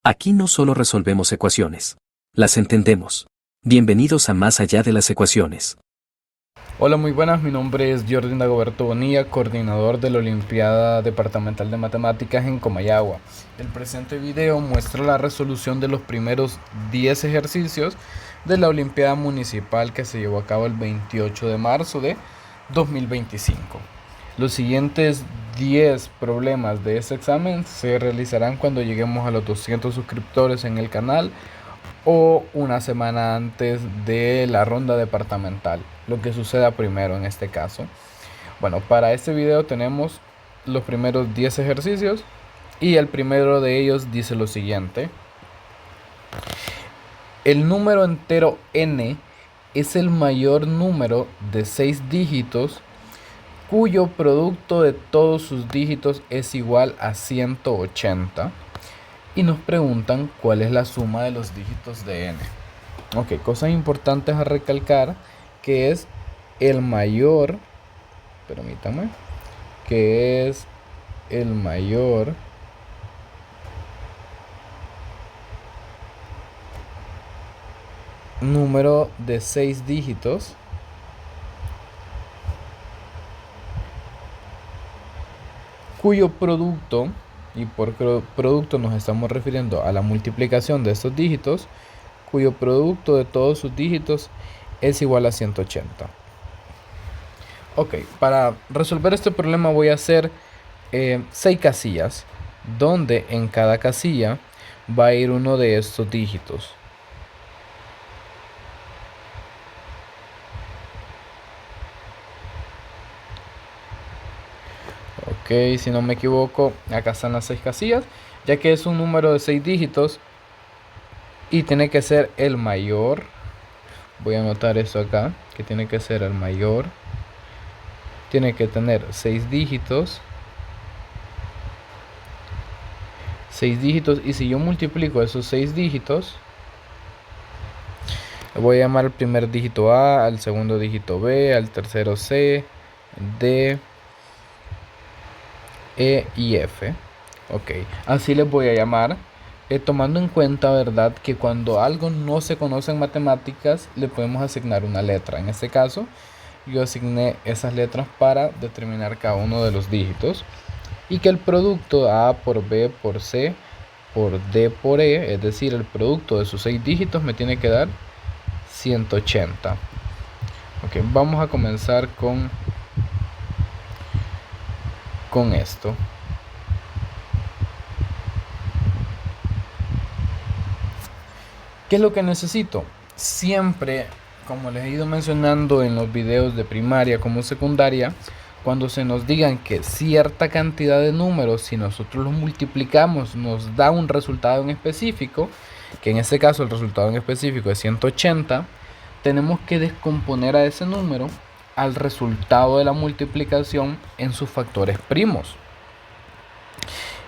Aquí no solo resolvemos ecuaciones, las entendemos. Bienvenidos a Más allá de las ecuaciones. Hola, muy buenas, mi nombre es Jordi Dagoberto Bonilla, coordinador de la Olimpiada Departamental de Matemáticas en Comayagua. El presente video muestra la resolución de los primeros 10 ejercicios de la Olimpiada Municipal que se llevó a cabo el 28 de marzo de 2025. Los siguientes 10 problemas de este examen se realizarán cuando lleguemos a los 200 suscriptores en el canal o una semana antes de la ronda departamental, lo que suceda primero en este caso. Bueno, para este video tenemos los primeros 10 ejercicios y el primero de ellos dice lo siguiente: el número entero n es el mayor número de 6 dígitos cuyo producto de todos sus dígitos es igual a 180. Y nos preguntan cuál es la suma de los dígitos de n. Ok, cosas importantes a recalcar, que es el mayor, permítame, que es el mayor número de 6 dígitos cuyo producto, y por producto nos estamos refiriendo a la multiplicación de estos dígitos, cuyo producto de todos sus dígitos es igual a 180. Ok, para resolver este problema voy a hacer 6 casillas, donde en cada casilla va a ir uno de estos dígitos. Ok, si no me equivoco, acá están las 6 casillas, ya que es un número de 6 dígitos y tiene que ser el mayor. Voy a anotar eso acá, que tiene que ser el mayor. Tiene que tener 6 dígitos. 6 dígitos, y si yo multiplico esos 6 dígitos, voy a llamar al primer dígito A, al segundo dígito B, al tercero C, D, E y F. Ok, así les voy a llamar, tomando en cuenta, ¿verdad?, que cuando algo no se conoce en matemáticas, le podemos asignar una letra. En este caso, yo asigné esas letras para determinar cada uno de los dígitos. Y que el producto A por B por C por D por E, es decir, el producto de sus 6 dígitos me tiene que dar 180. Ok, vamos a comenzar con esto. ¿Qué es lo que necesito? Siempre, como les he ido mencionando en los videos de primaria como secundaria, cuando se nos digan que cierta cantidad de números, si nosotros los multiplicamos, nos da un resultado en específico, que en este caso el resultado en específico es 180, tenemos que descomponer a ese número al resultado de la multiplicación en sus factores primos.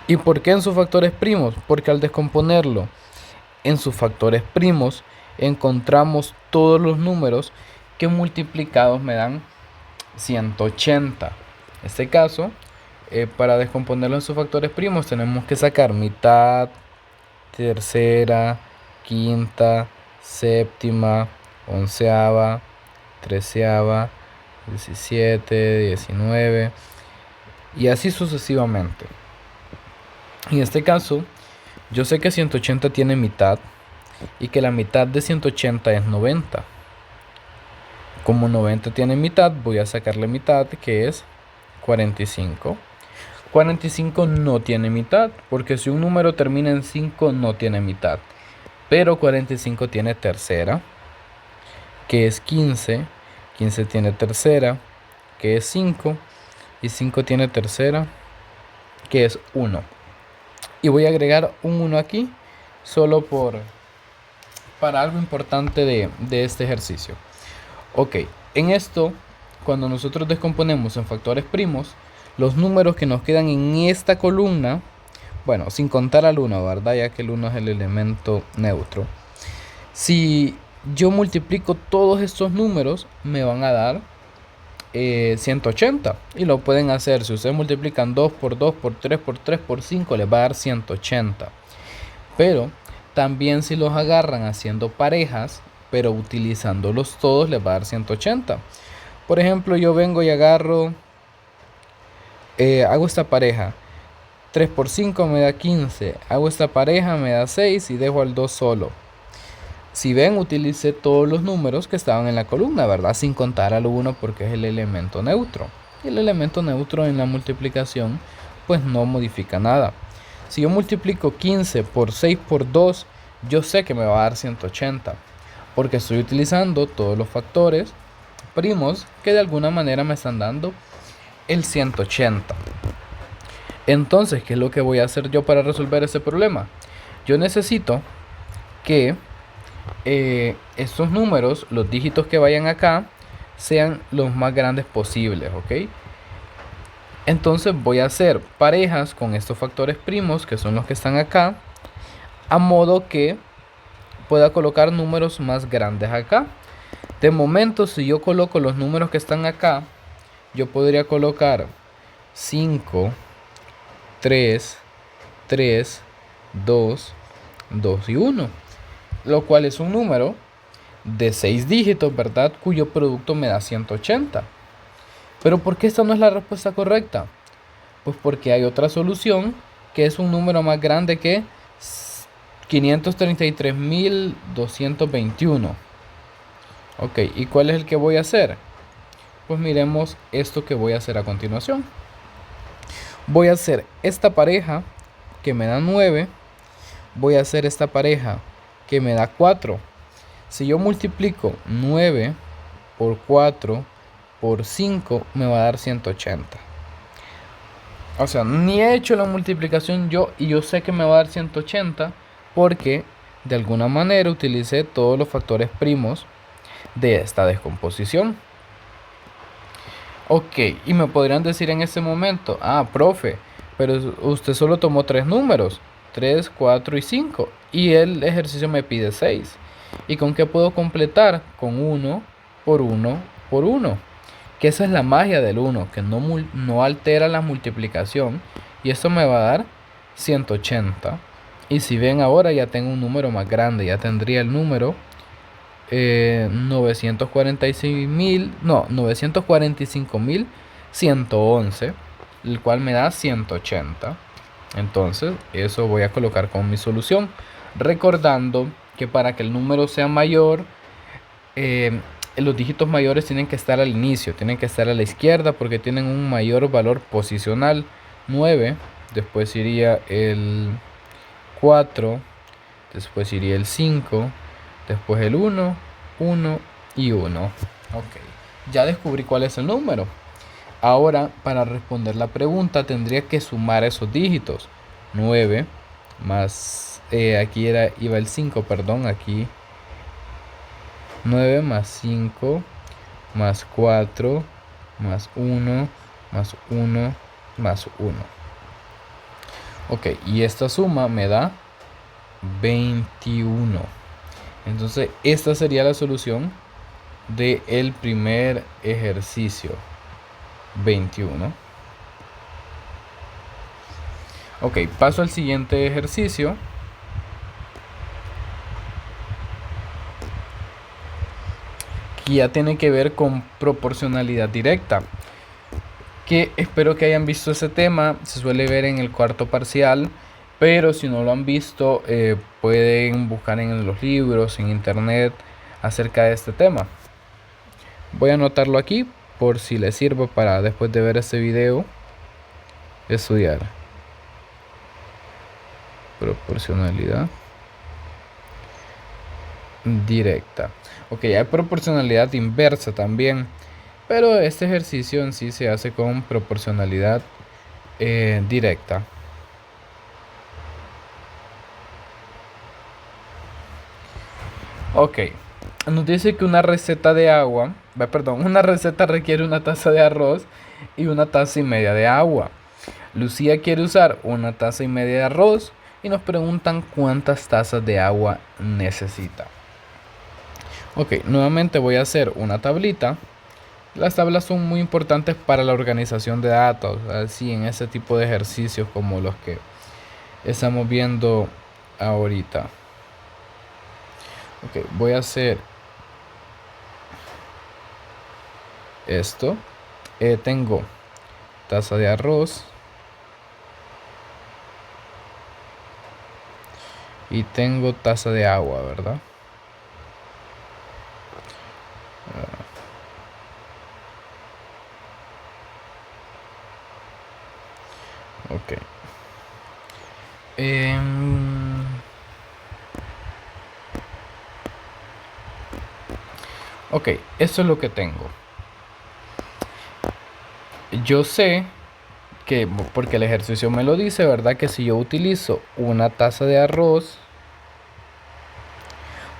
¿Y por qué en sus factores primos? Porque al descomponerlo en sus factores primos encontramos todos los números que multiplicados me dan 180. En este caso, para descomponerlo en sus factores primos tenemos que sacar mitad, tercera, quinta, séptima, onceava, treceava, 17, 19 y así sucesivamente. En este caso, yo sé que 180 tiene mitad y que la mitad de 180 es 90. Como 90 tiene mitad, voy a sacarle mitad, que es 45. 45 no tiene mitad, porque si un número termina en 5 no tiene mitad. Pero 45 tiene tercera, que es 15. 15 tiene tercera, que es 5. Y 5 tiene tercera, que es 1. Y voy a agregar un 1 aquí, solo para algo importante de este ejercicio. Ok, en esto, cuando nosotros descomponemos en factores primos, los números que nos quedan en esta columna, bueno, sin contar al 1, ¿verdad?, ya que el 1 es el elemento neutro. Si yo multiplico todos estos números, me van a dar 180. Y lo pueden hacer, si ustedes multiplican 2 por 2 por 3 por 3 por 5, les va a dar 180. Pero también si los agarran haciendo parejas, pero utilizándolos todos, les va a dar 180. Por ejemplo, yo vengo y agarro, hago esta pareja. 3 por 5 me da 15. Hago esta pareja, me da 6 y dejo al 2 solo. Si ven, utilicé todos los números que estaban en la columna, ¿verdad? Sin contar al 1 porque es el elemento neutro. Y el elemento neutro en la multiplicación, pues no modifica nada. Si yo multiplico 15 por 6 por 2, yo sé que me va a dar 180. Porque estoy utilizando todos los factores primos que de alguna manera me están dando el 180. Entonces, ¿qué es lo que voy a hacer yo para resolver ese problema? Yo necesito que estos números, los dígitos que vayan acá, sean los más grandes posibles, ¿ok? Entonces voy a hacer parejas con estos factores primos, que son los que están acá, a modo que pueda colocar números más grandes acá. De momento, si yo coloco los números que están acá, yo podría colocar 5, 3, 3, 2, 2 y 1. Lo cual es un número de 6 dígitos, ¿verdad? Cuyo producto me da 180. Pero ¿por qué esta no es la respuesta correcta? Pues porque hay otra solución que es un número más grande que 533.221. Ok, ¿y cuál es el que voy a hacer? Pues miremos esto que voy a hacer a continuación. Voy a hacer esta pareja que me da 9. Voy a hacer esta pareja que me da 4. Si yo multiplico 9 por 4 por 5, me va a dar 180. O sea, ni he hecho la multiplicación yo y yo sé que me va a dar 180 porque de alguna manera utilicé todos los factores primos de esta descomposición. Ok, y me podrían decir en ese momento, profe, pero usted solo tomó 3 números, 3, 4 y 5, y el ejercicio me pide 6. ¿Y con qué puedo completar? Con 1 por 1 por 1. Que esa es la magia del 1, que no altera la multiplicación, y esto me va a dar 180. Y si ven ahora ya tengo un número más grande, ya tendría el número 945.111, el cual me da 180. Entonces eso voy a colocar como mi solución, recordando que para que el número sea mayor, los dígitos mayores tienen que estar al inicio, tienen que estar a la izquierda porque tienen un mayor valor posicional. 9, después iría el 4, después iría el 5, después el 1, 1 y 1. Ok, ya descubrí cuál es el número. Ahora, para responder la pregunta, tendría que sumar esos dígitos. 9 más, aquí iba el 5, perdón, aquí 9 más 5 más 4 más 1 más 1 más 1. Ok, y esta suma me da 21. Entonces esta sería la solución del primer ejercicio, 21. Ok, paso al siguiente ejercicio. Que ya tiene que ver con proporcionalidad directa, que espero que hayan visto ese tema. Se suele ver en el cuarto parcial, pero si no lo han visto, pueden buscar en los libros, en internet, acerca de este tema. Voy a anotarlo aquí por si les sirve para después de ver este video estudiar. Proporcionalidad directa. Ok, hay proporcionalidad inversa también, pero este ejercicio en sí se hace con proporcionalidad directa. Ok, nos dice que una receta requiere una taza de arroz y una taza y media de agua. Lucía quiere usar una taza y media de arroz y nos preguntan cuántas tazas de agua necesita. Ok, nuevamente voy a hacer una tablita. Las tablas son muy importantes para la organización de datos, así en ese tipo de ejercicios como los que estamos viendo ahorita. Ok, voy a hacer esto. Tengo taza de arroz y tengo taza de agua, ¿verdad? Ok. Ok, eso es lo que tengo. Yo sé que, porque el ejercicio me lo dice, ¿verdad? Que si yo utilizo una taza de arroz,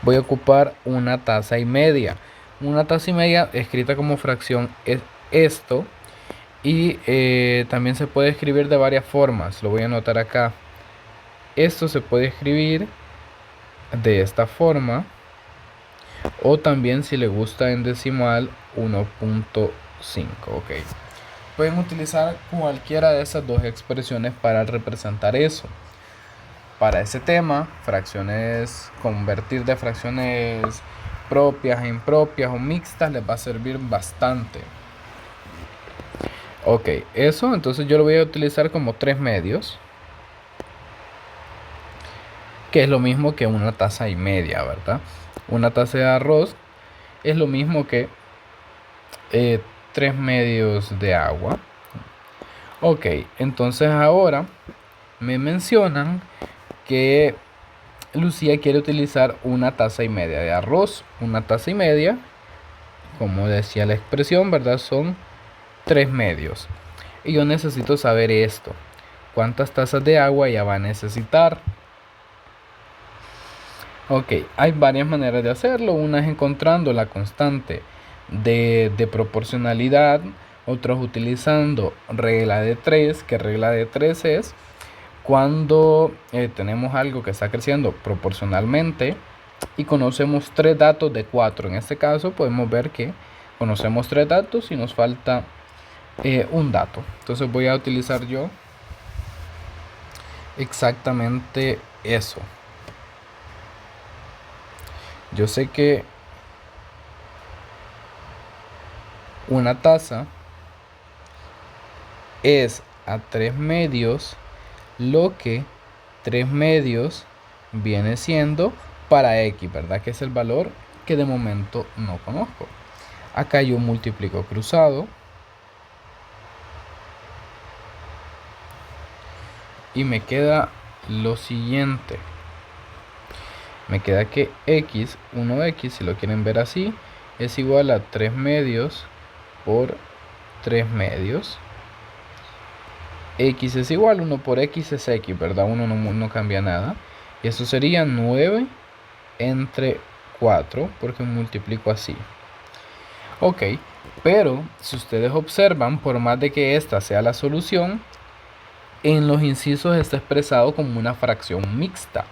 voy a ocupar una taza y media. Una taza y media escrita como fracción es esto. Y también se puede escribir de varias formas. Lo voy a anotar acá. Esto se puede escribir de esta forma. O también, si le gusta en decimal, 1.5. Ok. Pueden utilizar cualquiera de esas dos expresiones para representar eso. Para ese tema, fracciones, convertir de fracciones propias a impropias o mixtas les va a servir bastante. Ok, eso entonces yo lo voy a utilizar como 3 medios, que es lo mismo que una taza y media, ¿verdad? Una taza de arroz es lo mismo que 3 medios de agua. Ok, entonces ahora me mencionan que Lucía quiere utilizar una taza y media de arroz. Una taza y media, como decía la expresión, ¿verdad? Son 3 medios. Y yo necesito saber esto. ¿Cuántas tazas de agua ella va a necesitar? Ok, hay varias maneras de hacerlo. Una es encontrando la constante de proporcionalidad. Otros utilizando regla de 3, que regla de 3 es cuando tenemos algo que está creciendo proporcionalmente y conocemos 3 datos de 4. En este caso podemos ver que conocemos 3 datos y nos falta un dato. Entonces voy a utilizar yo exactamente eso. Yo sé que una taza es a 3 medios lo que 3 medios viene siendo para X, ¿verdad? Que es el valor que de momento no conozco. Acá yo multiplico cruzado y me queda lo siguiente. Me queda que X, 1X, si lo quieren ver así, es igual a 3 medios por 3 medios. X es igual, 1 por X es X, ¿verdad? 1 no cambia nada. Y eso sería 9 entre 4, porque multiplico así. Ok, pero si ustedes observan, por más de que esta sea la solución, en los incisos está expresado como una fracción mixta.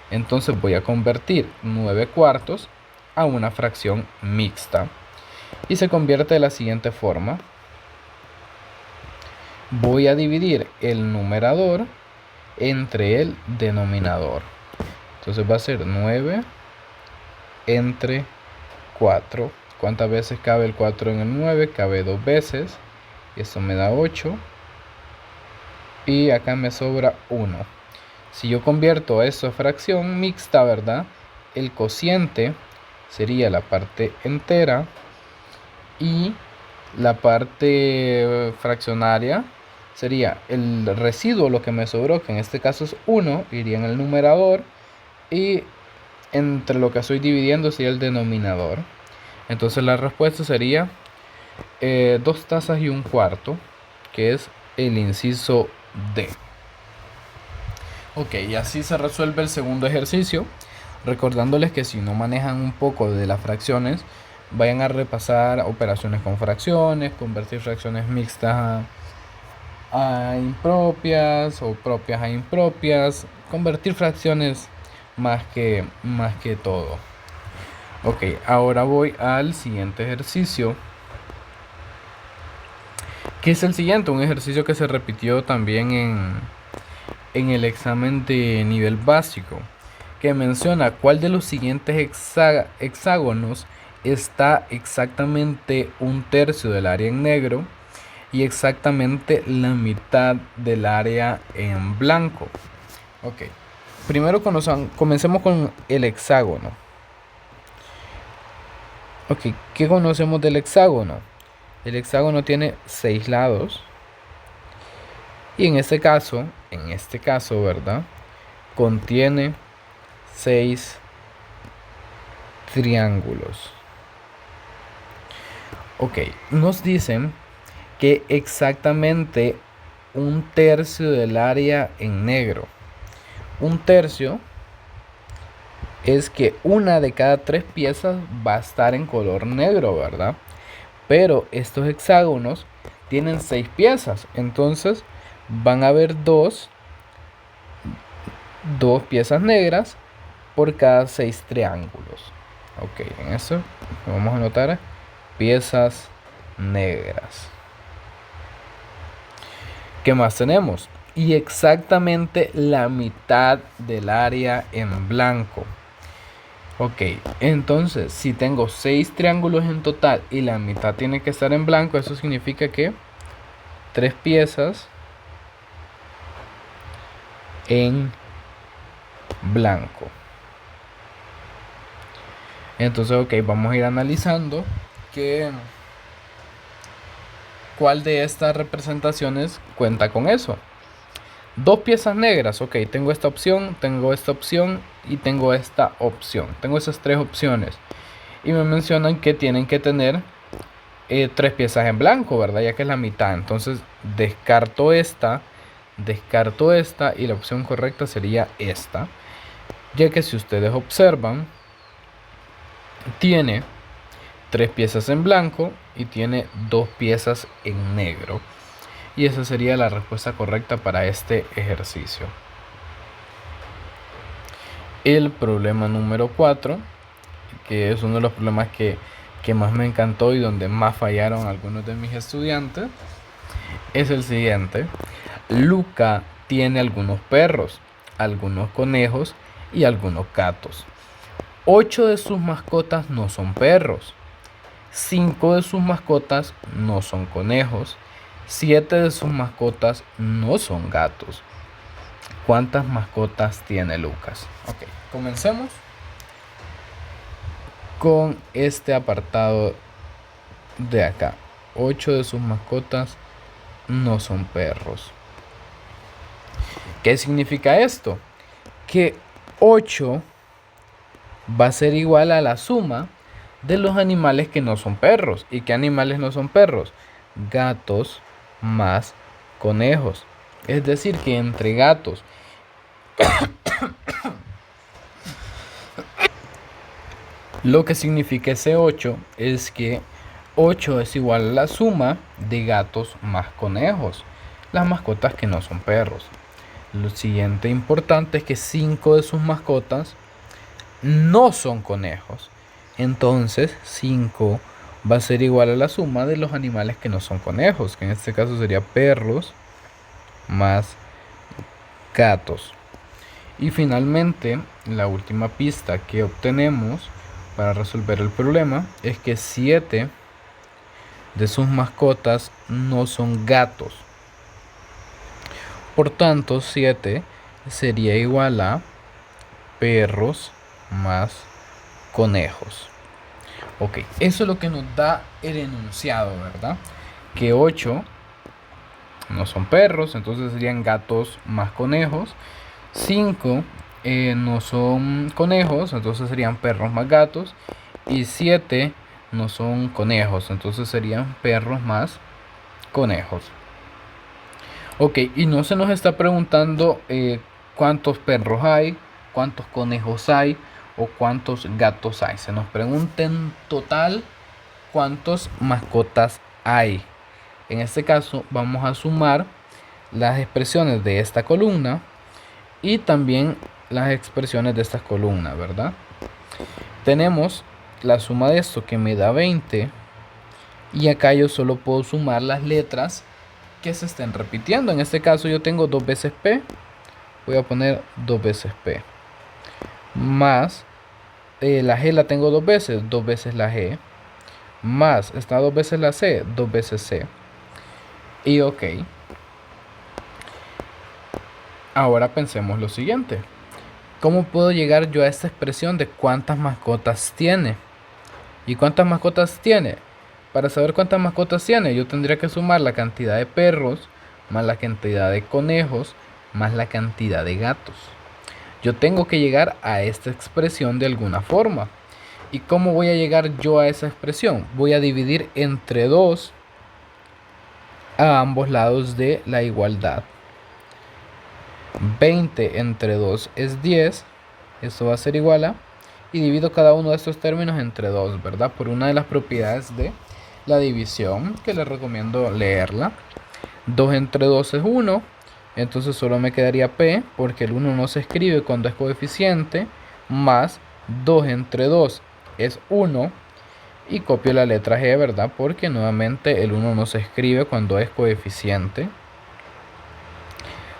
Entonces voy a convertir 9 cuartos a una fracción mixta. Y se convierte de la siguiente forma. Voy a dividir el numerador entre el denominador. Entonces va a ser 9 entre 4. ¿Cuántas veces cabe el 4 en el 9? Cabe 2 veces. Y eso me da 8. Y acá me sobra 1. Si yo convierto eso a fracción mixta, ¿verdad? El cociente sería la parte entera y la parte fraccionaria sería el residuo, lo que me sobró, que en este caso es 1, iría en el numerador, y entre lo que estoy dividiendo sería el denominador. Entonces la respuesta sería 2 tazas y un cuarto, que es el inciso D. Ok, y así se resuelve el segundo ejercicio. Recordándoles que si no manejan un poco de las fracciones, vayan a repasar operaciones con fracciones, convertir fracciones mixtas a impropias o propias a impropias, convertir fracciones más que todo. Ok, ahora voy al siguiente ejercicio, que es el siguiente, un ejercicio que se repitió también en el examen de nivel básico. que menciona cuál de los siguientes hexágonos está exactamente un tercio del área en negro y exactamente la mitad del área en blanco. Ok, primero comencemos con el hexágono. Ok, ¿qué conocemos del hexágono? El hexágono tiene 6 lados y en este caso, ¿verdad? Contiene 6 triángulos. Ok, nos dicen que exactamente un tercio del área en negro. Un tercio es que una de cada 3 piezas va a estar en color negro, ¿verdad? Pero estos hexágonos tienen 6 piezas, entonces van a haber dos piezas negras por cada 6 triángulos. Ok, en eso vamos a anotar piezas negras. ¿Qué más tenemos? Y exactamente la mitad del área en blanco. Ok, entonces si tengo 6 triángulos en total y la mitad tiene que estar en blanco, eso significa que 3 piezas en blanco. Entonces, ok, vamos a ir analizando cuál de estas representaciones cuenta con eso. 2 piezas negras, ok, tengo esta opción y tengo esta opción. Tengo esas 3 opciones. Y me mencionan que tienen que tener 3 piezas en blanco, ¿verdad? Ya que es la mitad. Entonces descarto esta y la opción correcta sería esta. Ya que si ustedes observan, tiene 3 piezas en blanco y tiene 2 piezas en negro. Y esa sería la respuesta correcta para este ejercicio. El problema número 4, que es uno de los problemas que más me encantó y donde más fallaron algunos de mis estudiantes, es el siguiente. Luca tiene algunos perros, algunos conejos y algunos gatos. 8 de sus mascotas no son perros. 5 de sus mascotas no son conejos. 7 de sus mascotas no son gatos. ¿Cuántas mascotas tiene Lucas? Ok, comencemos con este apartado de acá. 8 de sus mascotas no son perros. ¿Qué significa esto? Que 8 va a ser igual a la suma de los animales que no son perros. ¿Y qué animales no son perros? Gatos más conejos. Es decir, que entre gatos lo que significa ese 8 es que 8 es igual a la suma de gatos más conejos, las mascotas que no son perros. Lo siguiente importante es que 5 de sus mascotas no son conejos. Entonces 5 va a ser igual a la suma de los animales que no son conejos, que en este caso sería perros más gatos. Y finalmente, la última pista que obtenemos para resolver el problema es que 7 de sus mascotas no son gatos. Por tanto, 7 sería igual a perros más conejos. Ok, eso es lo que nos da el enunciado, ¿verdad? Que 8 no son perros, entonces serían gatos más conejos. 5 no son conejos, entonces serían perros más gatos. Y 7 no son conejos, entonces serían perros más conejos. Ok, y no se nos está preguntando cuántos perros hay, cuántos conejos hay o cuántos gatos hay. Se nos pregunta en total cuántas mascotas hay. En este caso vamos a sumar las expresiones de esta columna y también las expresiones de esta columna, ¿verdad? Tenemos la suma de esto que me da 20 y acá yo solo puedo sumar las letras que se estén repitiendo. En este caso yo tengo 2 veces P, voy a poner 2 veces P. más la G la tengo dos veces la G, más está dos veces la C, dos veces C. Y ok. Ahora pensemos lo siguiente. ¿Cómo puedo llegar yo a esta expresión de cuántas mascotas tiene? ¿Y cuántas mascotas tiene? Para saber cuántas mascotas tiene, yo tendría que sumar la cantidad de perros, más la cantidad de conejos, más la cantidad de gatos. Yo tengo que llegar a esta expresión de alguna forma. ¿Y cómo voy a llegar yo a esa expresión? Voy a dividir entre 2 a ambos lados de la igualdad. 20 entre 2 es 10. Esto va a ser igual a... Y divido cada uno de estos términos entre 2, ¿verdad? Por una de las propiedades de la división, que les recomiendo leerla. 2 entre 2 es 1. Entonces solo me quedaría P, porque el 1 no se escribe cuando es coeficiente. Más 2 entre 2 es 1. Y copio la letra G, ¿verdad? Porque nuevamente el 1 no se escribe cuando es coeficiente.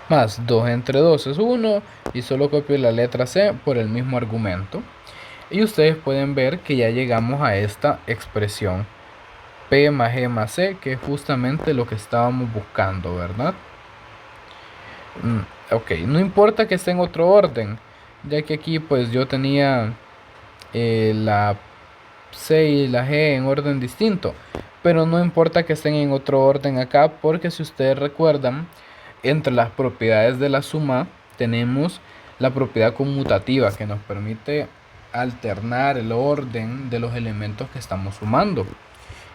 Más 2 entre 2 es 1. Y solo copio la letra C por el mismo argumento. Y ustedes pueden ver que ya llegamos a esta expresión P más G más C, que es justamente lo que estábamos buscando, ¿verdad? Ok, no importa que esté en otro orden, ya que aquí pues yo tenía la C y la G en orden distinto, pero no importa que estén en otro orden acá, porque si ustedes recuerdan, entre las propiedades de la suma tenemos la propiedad conmutativa, que nos permite alternar el orden de los elementos que estamos sumando.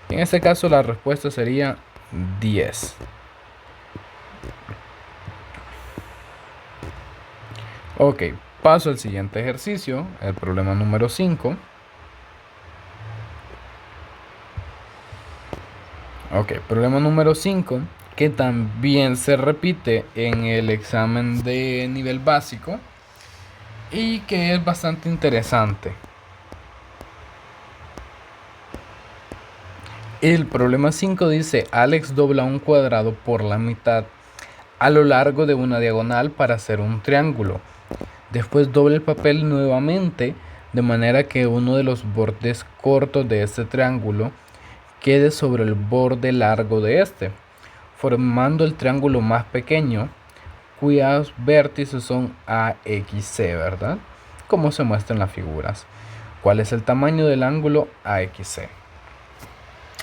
En este caso la respuesta sería 10. Ok, paso al siguiente ejercicio, el problema número 5. Ok, problema número 5, que también se repite en el examen de nivel básico y que es bastante interesante. El problema 5 dice: Alex dobla un cuadrado por la mitad a lo largo de una diagonal para hacer un triángulo. Después dobla el papel nuevamente de manera que uno de los bordes cortos de este triángulo quede sobre el borde largo de este, formando el triángulo más pequeño, cuyos vértices son AXC, ¿verdad? Como se muestra en las figuras. ¿Cuál es el tamaño del ángulo AXC?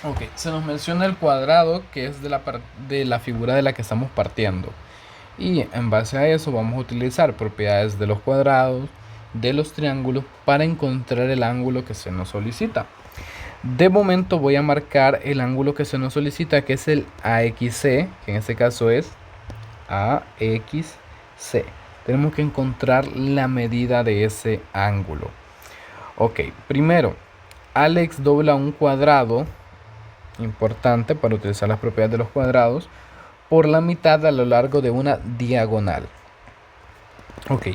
Ok, se nos menciona el cuadrado, que es de la figura de la que estamos partiendo. Y en base a eso vamos a utilizar propiedades de los cuadrados, de los triángulos, para encontrar el ángulo que se nos solicita. De momento voy a marcar el ángulo que se nos solicita, que es el AXC, que en este caso es AXC. Tenemos que encontrar la medida de ese ángulo. Ok, primero, Alex dobla un cuadrado, importante para utilizar las propiedades de los cuadrados, por la mitad a lo largo de una diagonal. Ok,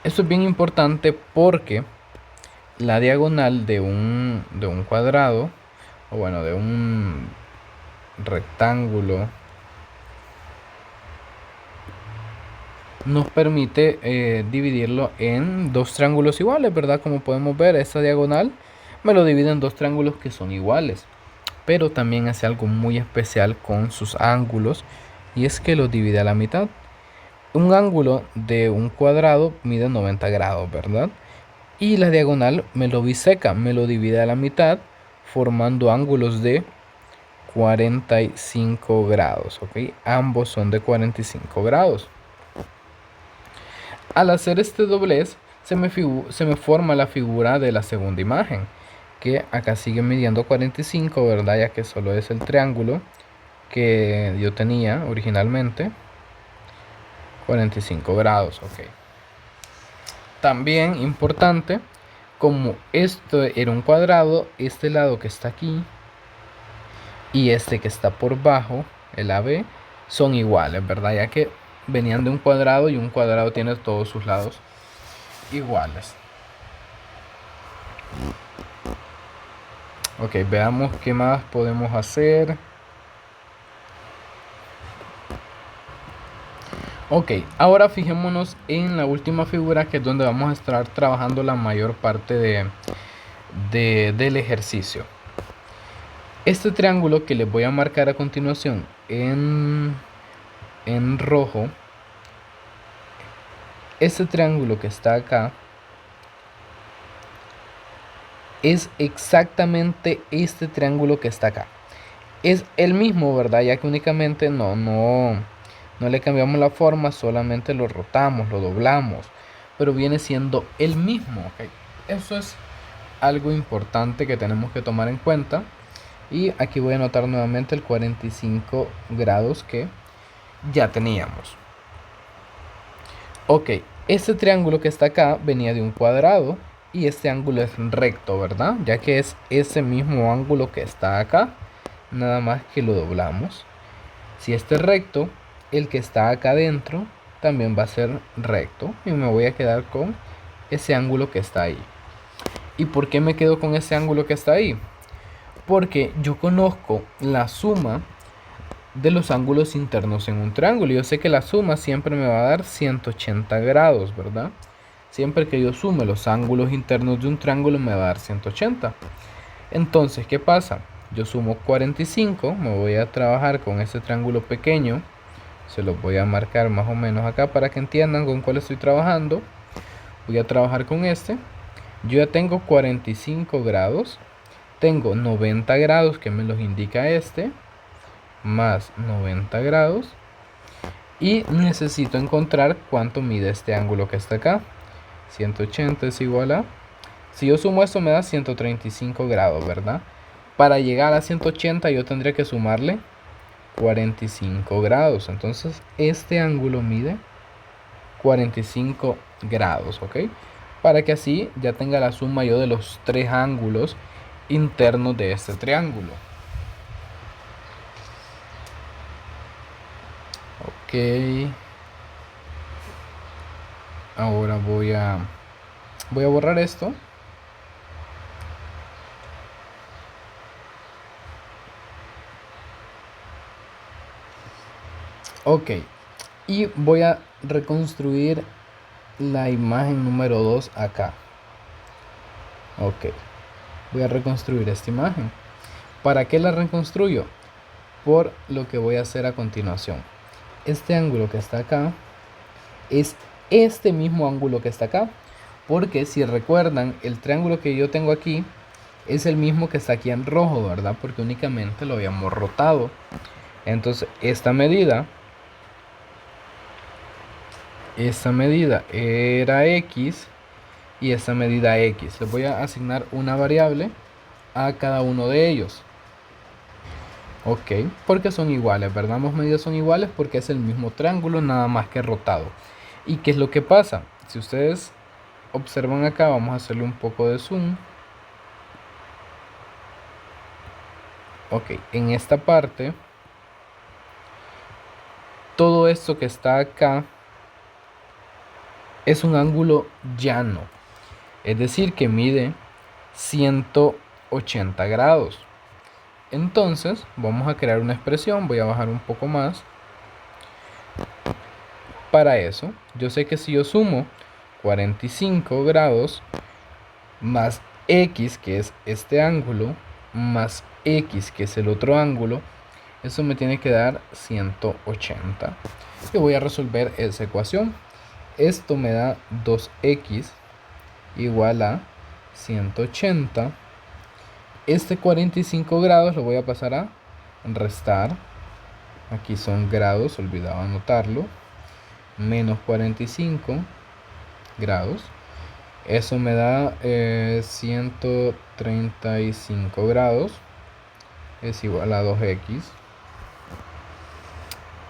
esto es bien importante porque la diagonal de un cuadrado, o bueno, de un rectángulo, nos permite dividirlo en dos triángulos iguales, ¿verdad? Como podemos ver, esta diagonal me lo divide en dos triángulos que son iguales. Pero también hace algo muy especial con sus ángulos, y es que los divide a la mitad. Un ángulo de un cuadrado mide 90 grados, ¿verdad? Y la diagonal me lo biseca, me lo divide a la mitad, formando ángulos de 45 grados, ¿ok? Ambos son de 45 grados. Al hacer este doblez, se me forma la figura de la segunda imagen, que acá sigue midiendo 45, ¿verdad? Ya que solo es el triángulo que yo tenía originalmente. 45 grados, ok. También importante, como esto era un cuadrado, este lado que está aquí y este que está por bajo, el AB, son iguales, ¿verdad? Ya que venían de un cuadrado y un cuadrado tiene todos sus lados iguales. Ok, veamos qué más podemos hacer. Ok, ahora fijémonos en la última figura, que es donde vamos a estar trabajando la mayor parte del ejercicio. Este triángulo que les voy a marcar a continuación en rojo, este triángulo que está acá, es exactamente este triángulo que está acá. Es el mismo, ¿verdad? Ya que únicamente no le cambiamos la forma, solamente lo rotamos, lo doblamos, pero viene siendo el mismo, ¿ok? Eso es algo importante que tenemos que tomar en cuenta. Y aquí voy a anotar nuevamente el 45 grados que ya teníamos. Ok, este triángulo que está acá venía de un cuadrado y este ángulo es recto, ¿verdad? Ya que es ese mismo ángulo que está acá, nada más que lo doblamos. Si este es recto, el que está acá adentro también va a ser recto y me voy a quedar con ese ángulo que está ahí. ¿Y por qué me quedo con ese ángulo que está ahí? Porque yo conozco la suma de los ángulos internos en un triángulo. Yo sé que la suma siempre me va a dar 180 grados, ¿verdad? Siempre que yo sume los ángulos internos de un triángulo me va a dar 180. Entonces, ¿qué pasa? Yo sumo 45, me voy a trabajar con ese triángulo pequeño. Se los voy a marcar más o menos acá para que entiendan con cuál estoy trabajando. Voy a trabajar con este. Yo ya tengo 45 grados. Tengo 90 grados que me los indica este, más 90 grados. Y necesito encontrar cuánto mide este ángulo que está acá. 180 es igual a... Si yo sumo esto me da 135 grados, ¿verdad? Para llegar a 180 yo tendría que sumarle 45 grados. Entonces este ángulo mide 45 grados, ¿ok? Para que así ya tenga la suma yo de los tres ángulos internos de este triángulo. Ok. Ahora voy a borrar esto. Ok. Y voy a reconstruir la imagen número 2 acá. Ok. Voy a reconstruir esta imagen. ¿Para qué la reconstruyo? Por lo que voy a hacer a continuación. Este ángulo que está acá es este mismo ángulo que está acá. Porque si recuerdan, el triángulo que yo tengo aquí es el mismo que está aquí en rojo, ¿verdad? Porque únicamente lo habíamos rotado. Entonces esta medida era X y esta medida X. Les voy a asignar una variable a cada uno de ellos. Ok, porque son iguales, ¿verdad? Ambas medidas son iguales porque es el mismo triángulo, nada más que rotado. ¿Y qué es lo que pasa? Si ustedes observan acá, vamos a hacerle un poco de zoom. Ok, en esta parte, todo esto que está acá es un ángulo llano. Es decir, que mide 180 grados. Entonces, vamos a crear una expresión. Voy a bajar un poco más. Para eso, yo sé que si yo sumo 45 grados más X, que es este ángulo, más X, que es el otro ángulo, eso me tiene que dar 180. Y voy a resolver esa ecuación. Esto me da 2X igual a 180. Este 45 grados lo voy a pasar a restar. Aquí son grados, olvidaba anotarlo. Menos 45 grados. Eso me da 135 grados. Es igual a 2X.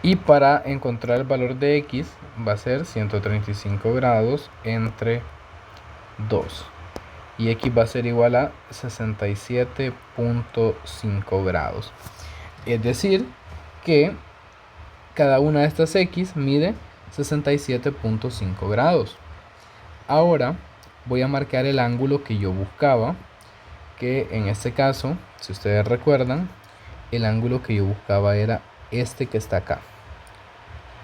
Y para encontrar el valor de X va a ser 135 grados entre 2. Y X va a ser igual a 67.5 grados. Es decir, que cada una de estas X mide 67.5 grados. Ahora voy a marcar el ángulo que yo buscaba, que en este caso, si ustedes recuerdan, el ángulo que yo buscaba era este que está acá.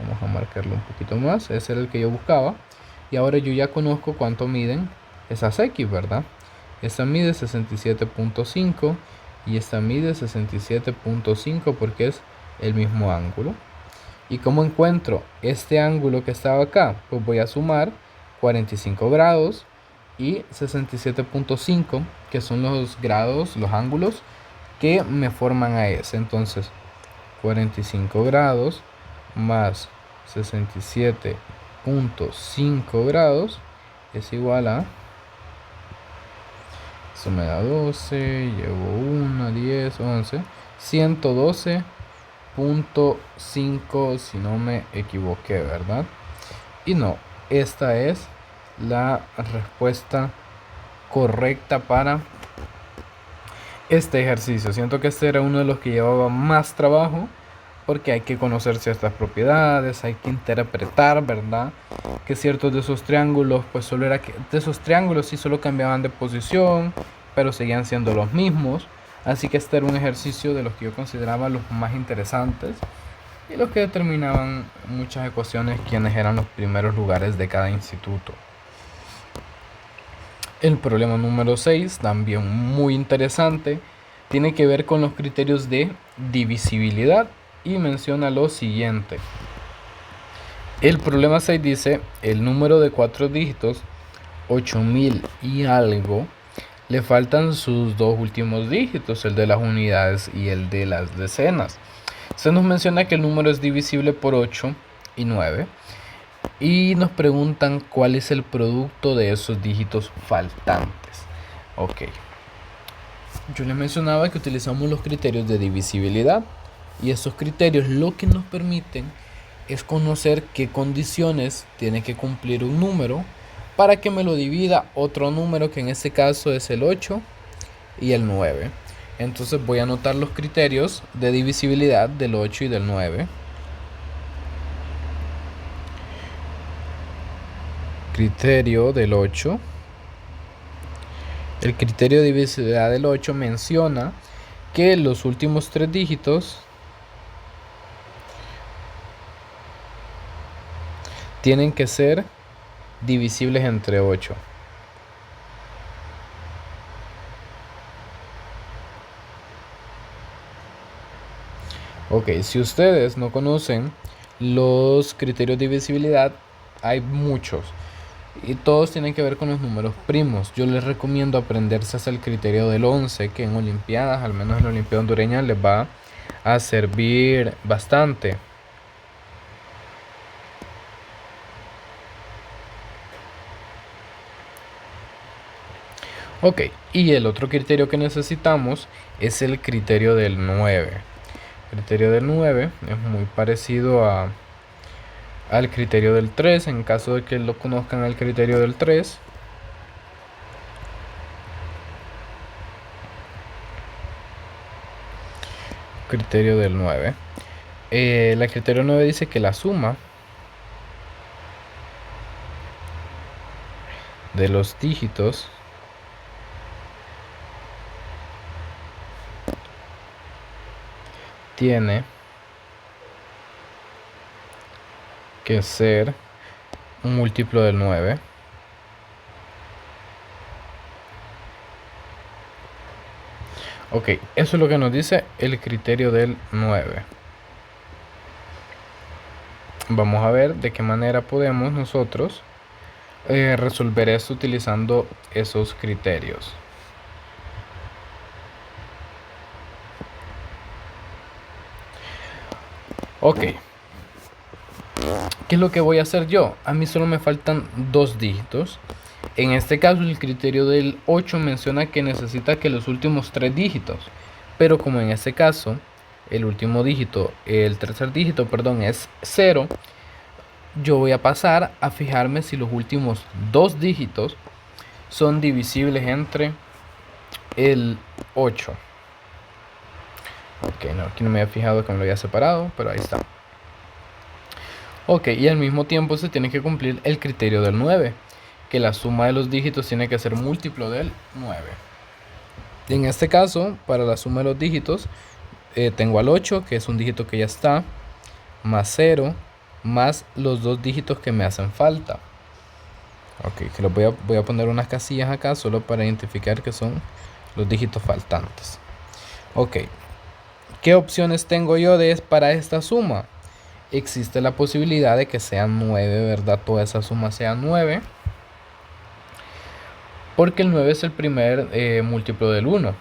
Vamos a marcarlo un poquito más. Ese era el que yo buscaba. Y ahora yo ya conozco cuánto miden esas X, ¿verdad? Esta mide 67.5 y esta mide 67.5 porque es el mismo ángulo. ¿Y cómo encuentro este ángulo que estaba acá? Pues voy a sumar 45 grados y 67.5, que son los grados, los ángulos que me forman a ese. Entonces, 45 grados más 67.5 grados es igual a... Eso me da 12, llevo 1, 10, 11, 112.5 si no me equivoqué, ¿verdad? Y no, esta es la respuesta correcta para este ejercicio. Siento que este era uno de los que llevaba más trabajo porque hay que conocer ciertas propiedades, hay que interpretar, ¿verdad? Que ciertos de esos triángulos, pues solo era que de esos triángulos sí solo cambiaban de posición, pero seguían siendo los mismos. Así que este era un ejercicio de los que yo consideraba los más interesantes y los que determinaban muchas ecuaciones quienes eran los primeros lugares de cada instituto. El problema número 6, también muy interesante, tiene que ver con los criterios de divisibilidad y menciona lo siguiente. El problema 6 dice, el número de 4 dígitos, 8000 y algo, le faltan sus dos últimos dígitos, el de las unidades y el de las decenas. Se nos menciona que el número es divisible por 8 y 9. Y nos preguntan cuál es el producto de esos dígitos faltantes. Ok. Yo les mencionaba que utilizamos los criterios de divisibilidad. Y esos criterios lo que nos permiten es conocer qué condiciones tiene que cumplir un número para que me lo divida otro número, que en este caso es el 8 y el 9. Entonces voy a anotar los criterios de divisibilidad del 8 y del 9. Criterio del 8. El criterio de divisibilidad del 8 menciona que los últimos tres dígitos tienen que ser divisibles entre 8. Ok, si ustedes no conocen los criterios de divisibilidad, hay muchos. Y todos tienen que ver con los números primos. Yo les recomiendo aprenderse hasta el criterio del 11, que en Olimpiadas, al menos en la Olimpiada hondureña, les va a servir bastante. Ok, y el otro criterio que necesitamos es el criterio del 9. El criterio del 9 es muy parecido al criterio del 3, en caso de que lo conozcan el criterio del 3. Criterio del 9. El criterio 9 dice que la suma de los dígitos tiene que ser un múltiplo del 9. Ok, eso es lo que nos dice el criterio del 9. Vamos a ver de qué manera podemos nosotros resolver esto utilizando esos criterios. Ok, ¿qué es lo que voy a hacer yo? A mí solo me faltan dos dígitos. En este caso el criterio del 8 menciona que necesita que los últimos tres dígitos, pero como en este caso el último dígito, el tercer dígito, perdón, es 0, yo voy a pasar a fijarme si los últimos dos dígitos son divisibles entre el 8. Ok, no, aquí no me había fijado que me lo había separado, pero ahí está. Ok, y al mismo tiempo se tiene que cumplir el criterio del 9, que la suma de los dígitos tiene que ser múltiplo del 9. Y en este caso, para la suma de los dígitos, tengo al 8, que es un dígito que ya está, más 0, más los dos dígitos que me hacen falta. Ok, que los voy a poner unas casillas acá solo para identificar que son los dígitos faltantes. Ok, ¿qué opciones tengo yo para esta suma? Existe la posibilidad de que sean 9, ¿verdad? Toda esa suma sea 9. Porque el 9 es el primer múltiplo del 1.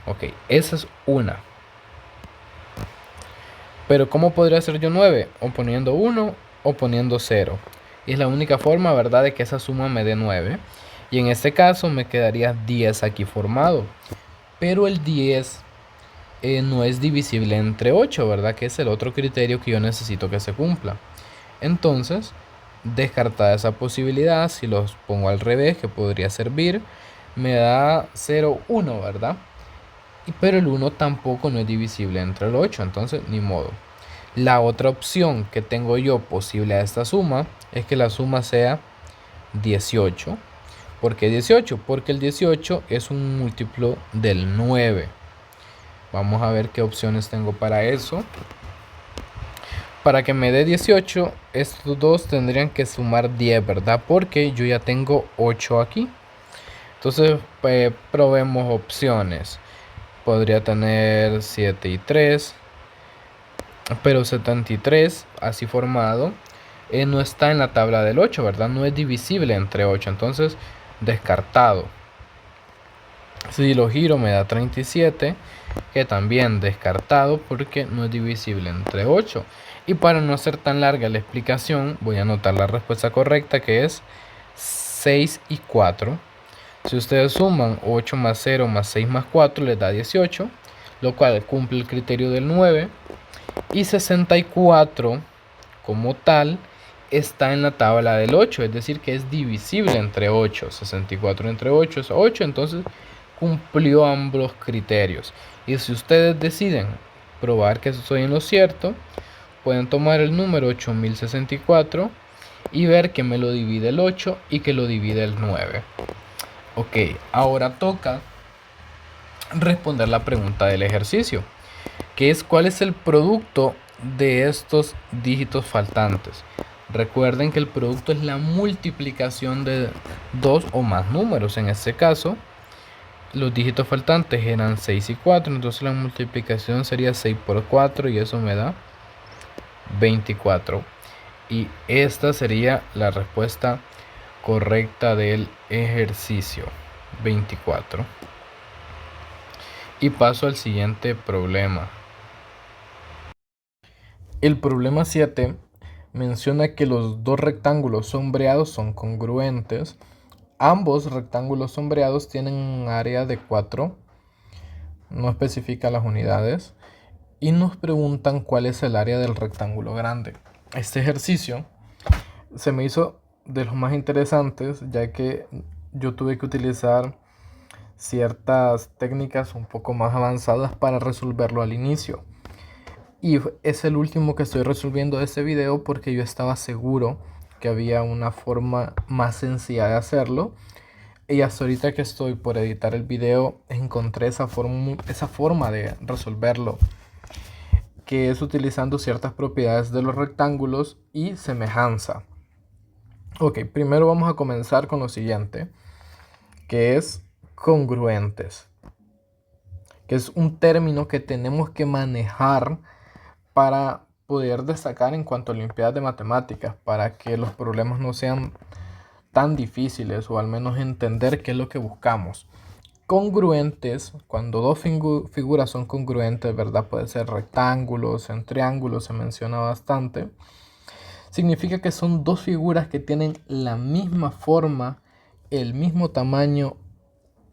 Ok, esa es una. Pero ¿cómo podría ser yo 9? O poniendo 1 o poniendo 0. Y es la única forma, ¿verdad?, de que esa suma me dé 9. Y en este caso me quedaría 10 aquí formado. Pero el 10 no es divisible entre 8, ¿verdad? Que es el otro criterio que yo necesito que se cumpla. Entonces, descartada esa posibilidad, si los pongo al revés, que podría servir, me da 0, 1, ¿verdad? Pero el 1 tampoco no es divisible entre el 8, entonces ni modo. La otra opción que tengo yo posible a esta suma es que la suma sea 18. ¿Por qué 18? Porque el 18 es un múltiplo del 9. Vamos a ver qué opciones tengo para eso. Para que me dé 18, estos dos tendrían que sumar 10, ¿verdad? Porque yo ya tengo 8 aquí. Entonces, probemos opciones. Podría tener 7 y 3. Pero 73, así formado, no está en la tabla del 8, ¿verdad? No es divisible entre 8. Entonces, descartado. Si lo giro me da 37, que también descartado porque no es divisible entre 8. Y para no hacer tan larga la explicación, voy a anotar la respuesta correcta, que es 6 y 4. Si ustedes suman 8 más 0 más 6 más 4 les da 18, lo cual cumple el criterio del 9. Y 64 como tal está en la tabla del 8, es decir que es divisible entre 8. 64 entre 8 es 8, entonces cumplió ambos criterios. Y si ustedes deciden probar que estoy en lo cierto, pueden tomar el número 8064 y ver que me lo divide el 8 y que lo divide el 9. Ok, ahora toca responder la pregunta del ejercicio, que es cuál es el producto de estos dígitos faltantes. Recuerden que el producto es la multiplicación de dos o más números. En este caso, los dígitos faltantes eran 6 y 4, entonces la multiplicación sería 6 por 4 y eso me da 24. Y esta sería la respuesta correcta del ejercicio, 24. Y paso al siguiente problema. El problema 7 menciona que los dos rectángulos sombreados son congruentes. Ambos rectángulos sombreados tienen un área de 4. No especifica las unidades. Y nos preguntan cuál es el área del rectángulo grande. Este ejercicio se me hizo de los más interesantes, ya que yo tuve que utilizar ciertas técnicas un poco más avanzadas para resolverlo al inicio. Y es el último que estoy resolviendo de este video porque yo estaba seguro que había una forma más sencilla de hacerlo. Y hasta ahorita que estoy por editar el video encontré esa forma de resolverlo, que es utilizando ciertas propiedades de los rectángulos y semejanza. Ok, primero vamos a comenzar con lo siguiente, que es congruentes, que es un término que tenemos que manejar para poder destacar en cuanto a Olimpiadas de Matemáticas, para que los problemas no sean tan difíciles o al menos entender qué es lo que buscamos. Congruentes, cuando dos figuras son congruentes, ¿verdad? Puede ser rectángulos, en triángulos se menciona bastante. Significa que son dos figuras que tienen la misma forma, el mismo tamaño,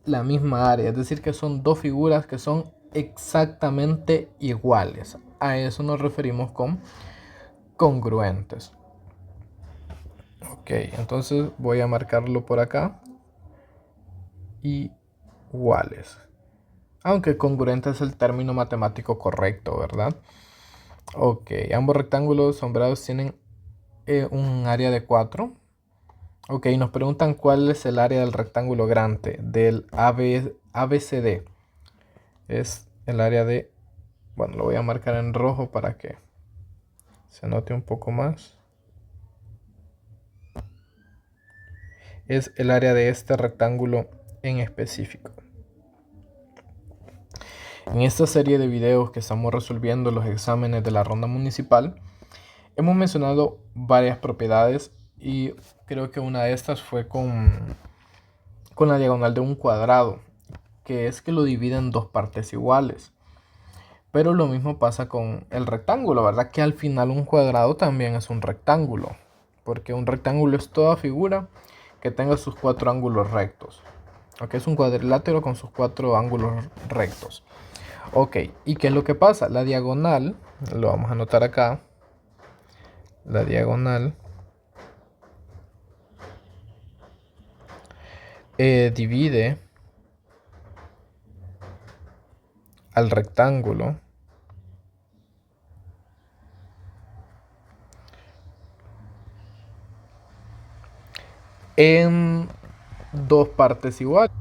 la misma área. Es decir, que son dos figuras que son exactamente iguales. A eso nos referimos con congruentes. Ok, entonces voy a marcarlo por acá. Iguales. Aunque congruente es el término matemático correcto, ¿verdad? Ok, ambos rectángulos sombreados tienen un área de 4. Ok, nos preguntan cuál es el área del rectángulo grande del ABCD. Es el área de... Bueno, lo voy a marcar en rojo para que se note un poco más, es el área de este rectángulo en específico. En esta serie de videos que estamos resolviendo los exámenes de la ronda municipal, hemos mencionado varias propiedades y creo que una de estas fue con la diagonal de un cuadrado, que es que lo divide en dos partes iguales. Pero lo mismo pasa con el rectángulo, ¿verdad? Que al final un cuadrado también es un rectángulo, porque un rectángulo es toda figura que tenga sus cuatro ángulos rectos. Ok, es un cuadrilátero con sus cuatro ángulos rectos. Ok, ¿y qué es lo que pasa? La diagonal, lo vamos a anotar acá, la diagonal divide al rectángulo en dos partes iguales.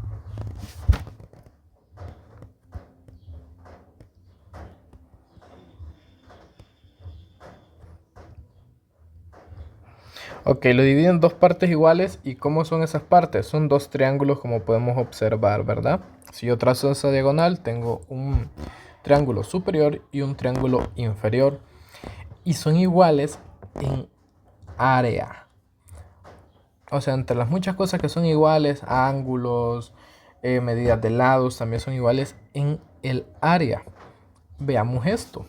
Ok, lo divide en dos partes iguales. ¿Y cómo son esas partes? Son dos triángulos, como podemos observar, ¿verdad? Si yo trazo esa diagonal, tengo un triángulo superior y un triángulo inferior. Y son iguales en área. O sea, entre las muchas cosas que son iguales, ángulos, medidas de lados, también son iguales en el área. Veamos esto.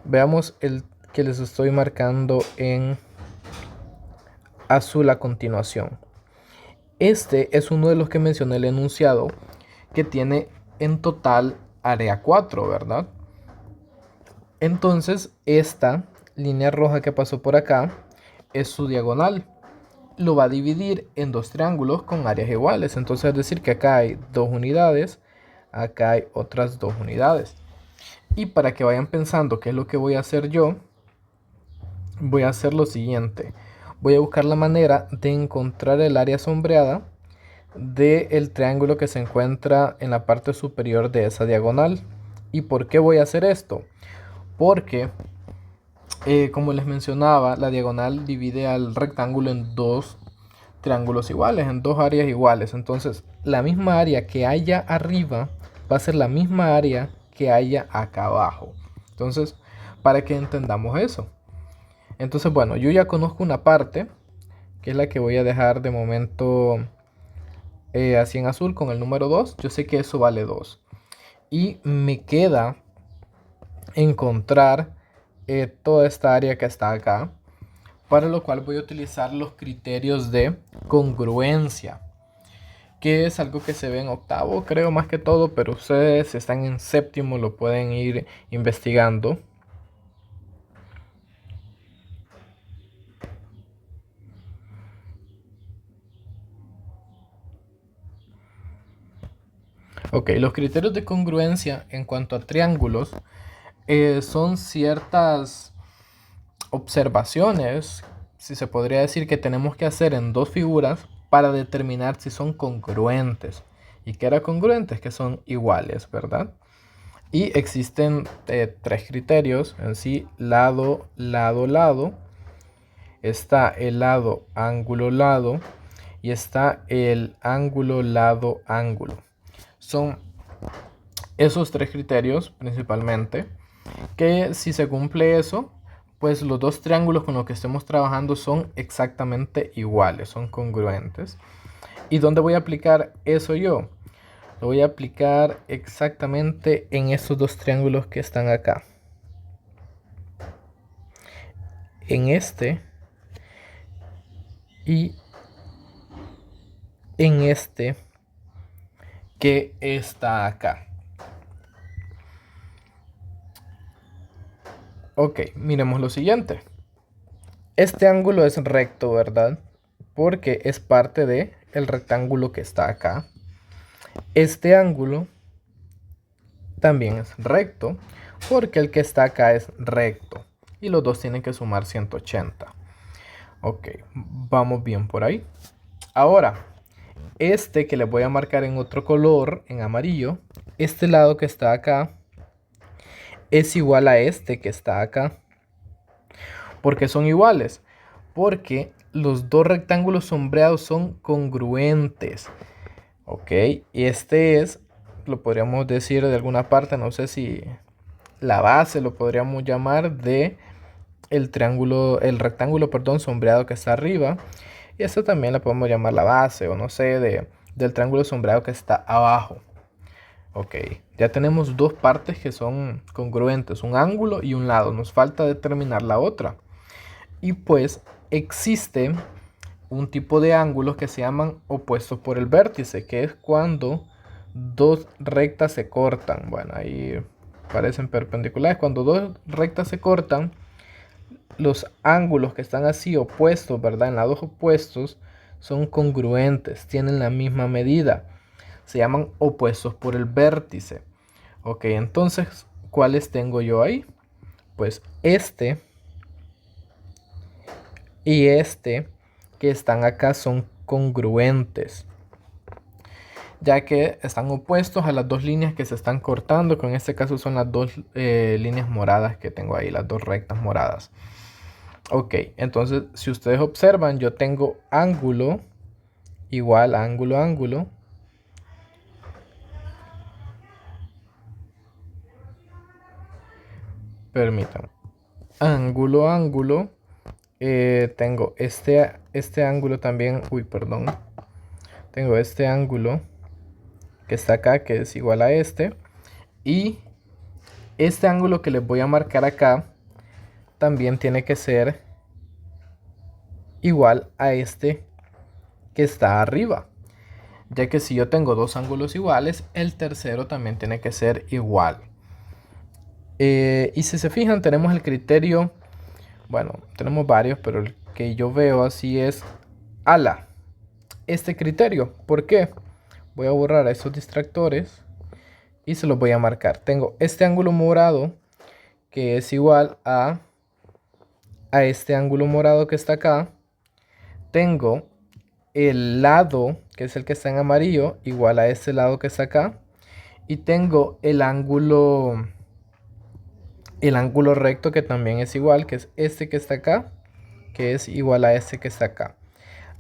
Veamos el que les estoy marcando en azul a continuación. Este es uno de los que mencioné en el enunciado, que tiene en total área 4, ¿verdad? Entonces, esta línea roja que pasó por acá es su diagonal. Lo va a dividir en dos triángulos con áreas iguales. Entonces, es decir que acá hay dos unidades, acá hay otras dos unidades. Y para que vayan pensando qué es lo que voy a hacer yo, voy a hacer lo siguiente. Voy a buscar la manera de encontrar el área sombreada del triángulo que se encuentra en la parte superior de esa diagonal. ¿Y por qué voy a hacer esto? Porque, como les mencionaba, la diagonal divide al rectángulo en dos triángulos iguales, en dos áreas iguales. Entonces, la misma área que haya arriba va a ser la misma área que haya acá abajo. Entonces, para que entendamos eso. Entonces, bueno, yo ya conozco una parte, que es la que voy a dejar de momento así en azul con el número 2. Yo sé que eso vale 2. Y me queda encontrar toda esta área que está acá, para lo cual voy a utilizar los criterios de congruencia, que es algo que se ve en octavo, creo, más que todo, pero ustedes si están en séptimo lo pueden ir investigando. Ok, los criterios de congruencia en cuanto a triángulos son ciertas observaciones, si se podría decir, que tenemos que hacer en dos figuras para determinar si son congruentes. ¿Y qué era congruentes? Que son iguales, ¿verdad? Y existen tres criterios en sí: lado, lado, lado. Está el lado, ángulo, lado. Y está el ángulo, lado, ángulo. Son esos tres criterios principalmente, que si se cumple eso, pues los dos triángulos con los que estemos trabajando son exactamente iguales, son congruentes. ¿Y dónde voy a aplicar eso yo? Lo voy a aplicar exactamente en estos dos triángulos que están acá. En este y en este que está acá. Ok, miremos lo siguiente. Este ángulo es recto, ¿verdad? Porque es parte de el rectángulo que está acá. Este ángulo también es recto, porque el que está acá es recto. Y los dos tienen que sumar 180. Ok, vamos bien por ahí. Ahora, este que les voy a marcar en otro color, en amarillo, este lado que está acá es igual a este que está acá. ¿Por qué son iguales? Porque los dos rectángulos sombreados son congruentes. Ok, y este es, lo podríamos decir de alguna parte, no sé si la base lo podríamos llamar de el rectángulo, perdón, sombreado que está arriba. Y esto también la podemos llamar la base, o no sé, del triángulo sombreado que está abajo. Ok, ya tenemos dos partes que son congruentes, un ángulo y un lado. Nos falta determinar la otra. Y pues existe un tipo de ángulos que se llaman opuestos por el vértice, que es cuando dos rectas se cortan. Bueno, ahí parecen perpendiculares. Cuando dos rectas se cortan, los ángulos que están así opuestos, ¿verdad? En lados opuestos, son congruentes, tienen la misma medida. Se llaman opuestos por el vértice. Ok, entonces, ¿cuáles tengo yo ahí? Pues este y este que están acá son congruentes, ya que están opuestos a las dos líneas que se están cortando, que en este caso son las dos líneas moradas que tengo ahí, las dos rectas moradas. Ok, entonces si ustedes observan, yo tengo ángulo igual a ángulo, ángulo. Permítanme. Ángulo, ángulo. Tengo este ángulo también. Uy, perdón. Tengo este ángulo que está acá, que es igual a este. Y este ángulo que les voy a marcar acá también tiene que ser igual a este que está arriba. Ya que si yo tengo dos ángulos iguales, el tercero también tiene que ser igual. Y si se fijan, tenemos el criterio, bueno, tenemos varios, pero el que yo veo así es ala. Este criterio, ¿por qué? Voy a borrar a estos distractores y se los voy a marcar. Tengo este ángulo morado que es igual a este ángulo morado que está acá. Tengo el lado, que es el que está en amarillo, igual a este lado que está acá. Y tengo el ángulo recto, que también es igual, que es este que está acá, que es igual a este que está acá.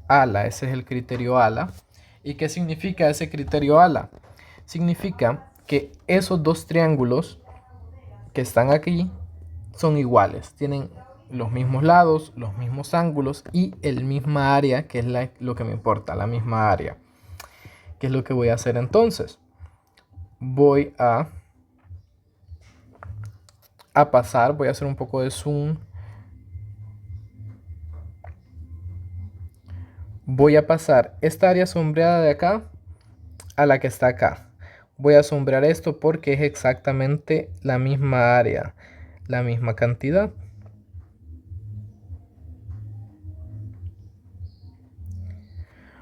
Ala, ese es el criterio ala. ¿Y qué significa ese criterio ala? Significa que esos dos triángulos que están aquí son iguales, tienen los mismos lados, los mismos ángulos y el misma área, que es lo que me importa, la misma área. ¿Qué es lo que voy a hacer entonces? Voy a pasar, voy a hacer un poco de zoom. Voy a pasar esta área sombreada de acá a la que está acá. Voy a sombrear esto porque es exactamente la misma área, la misma cantidad.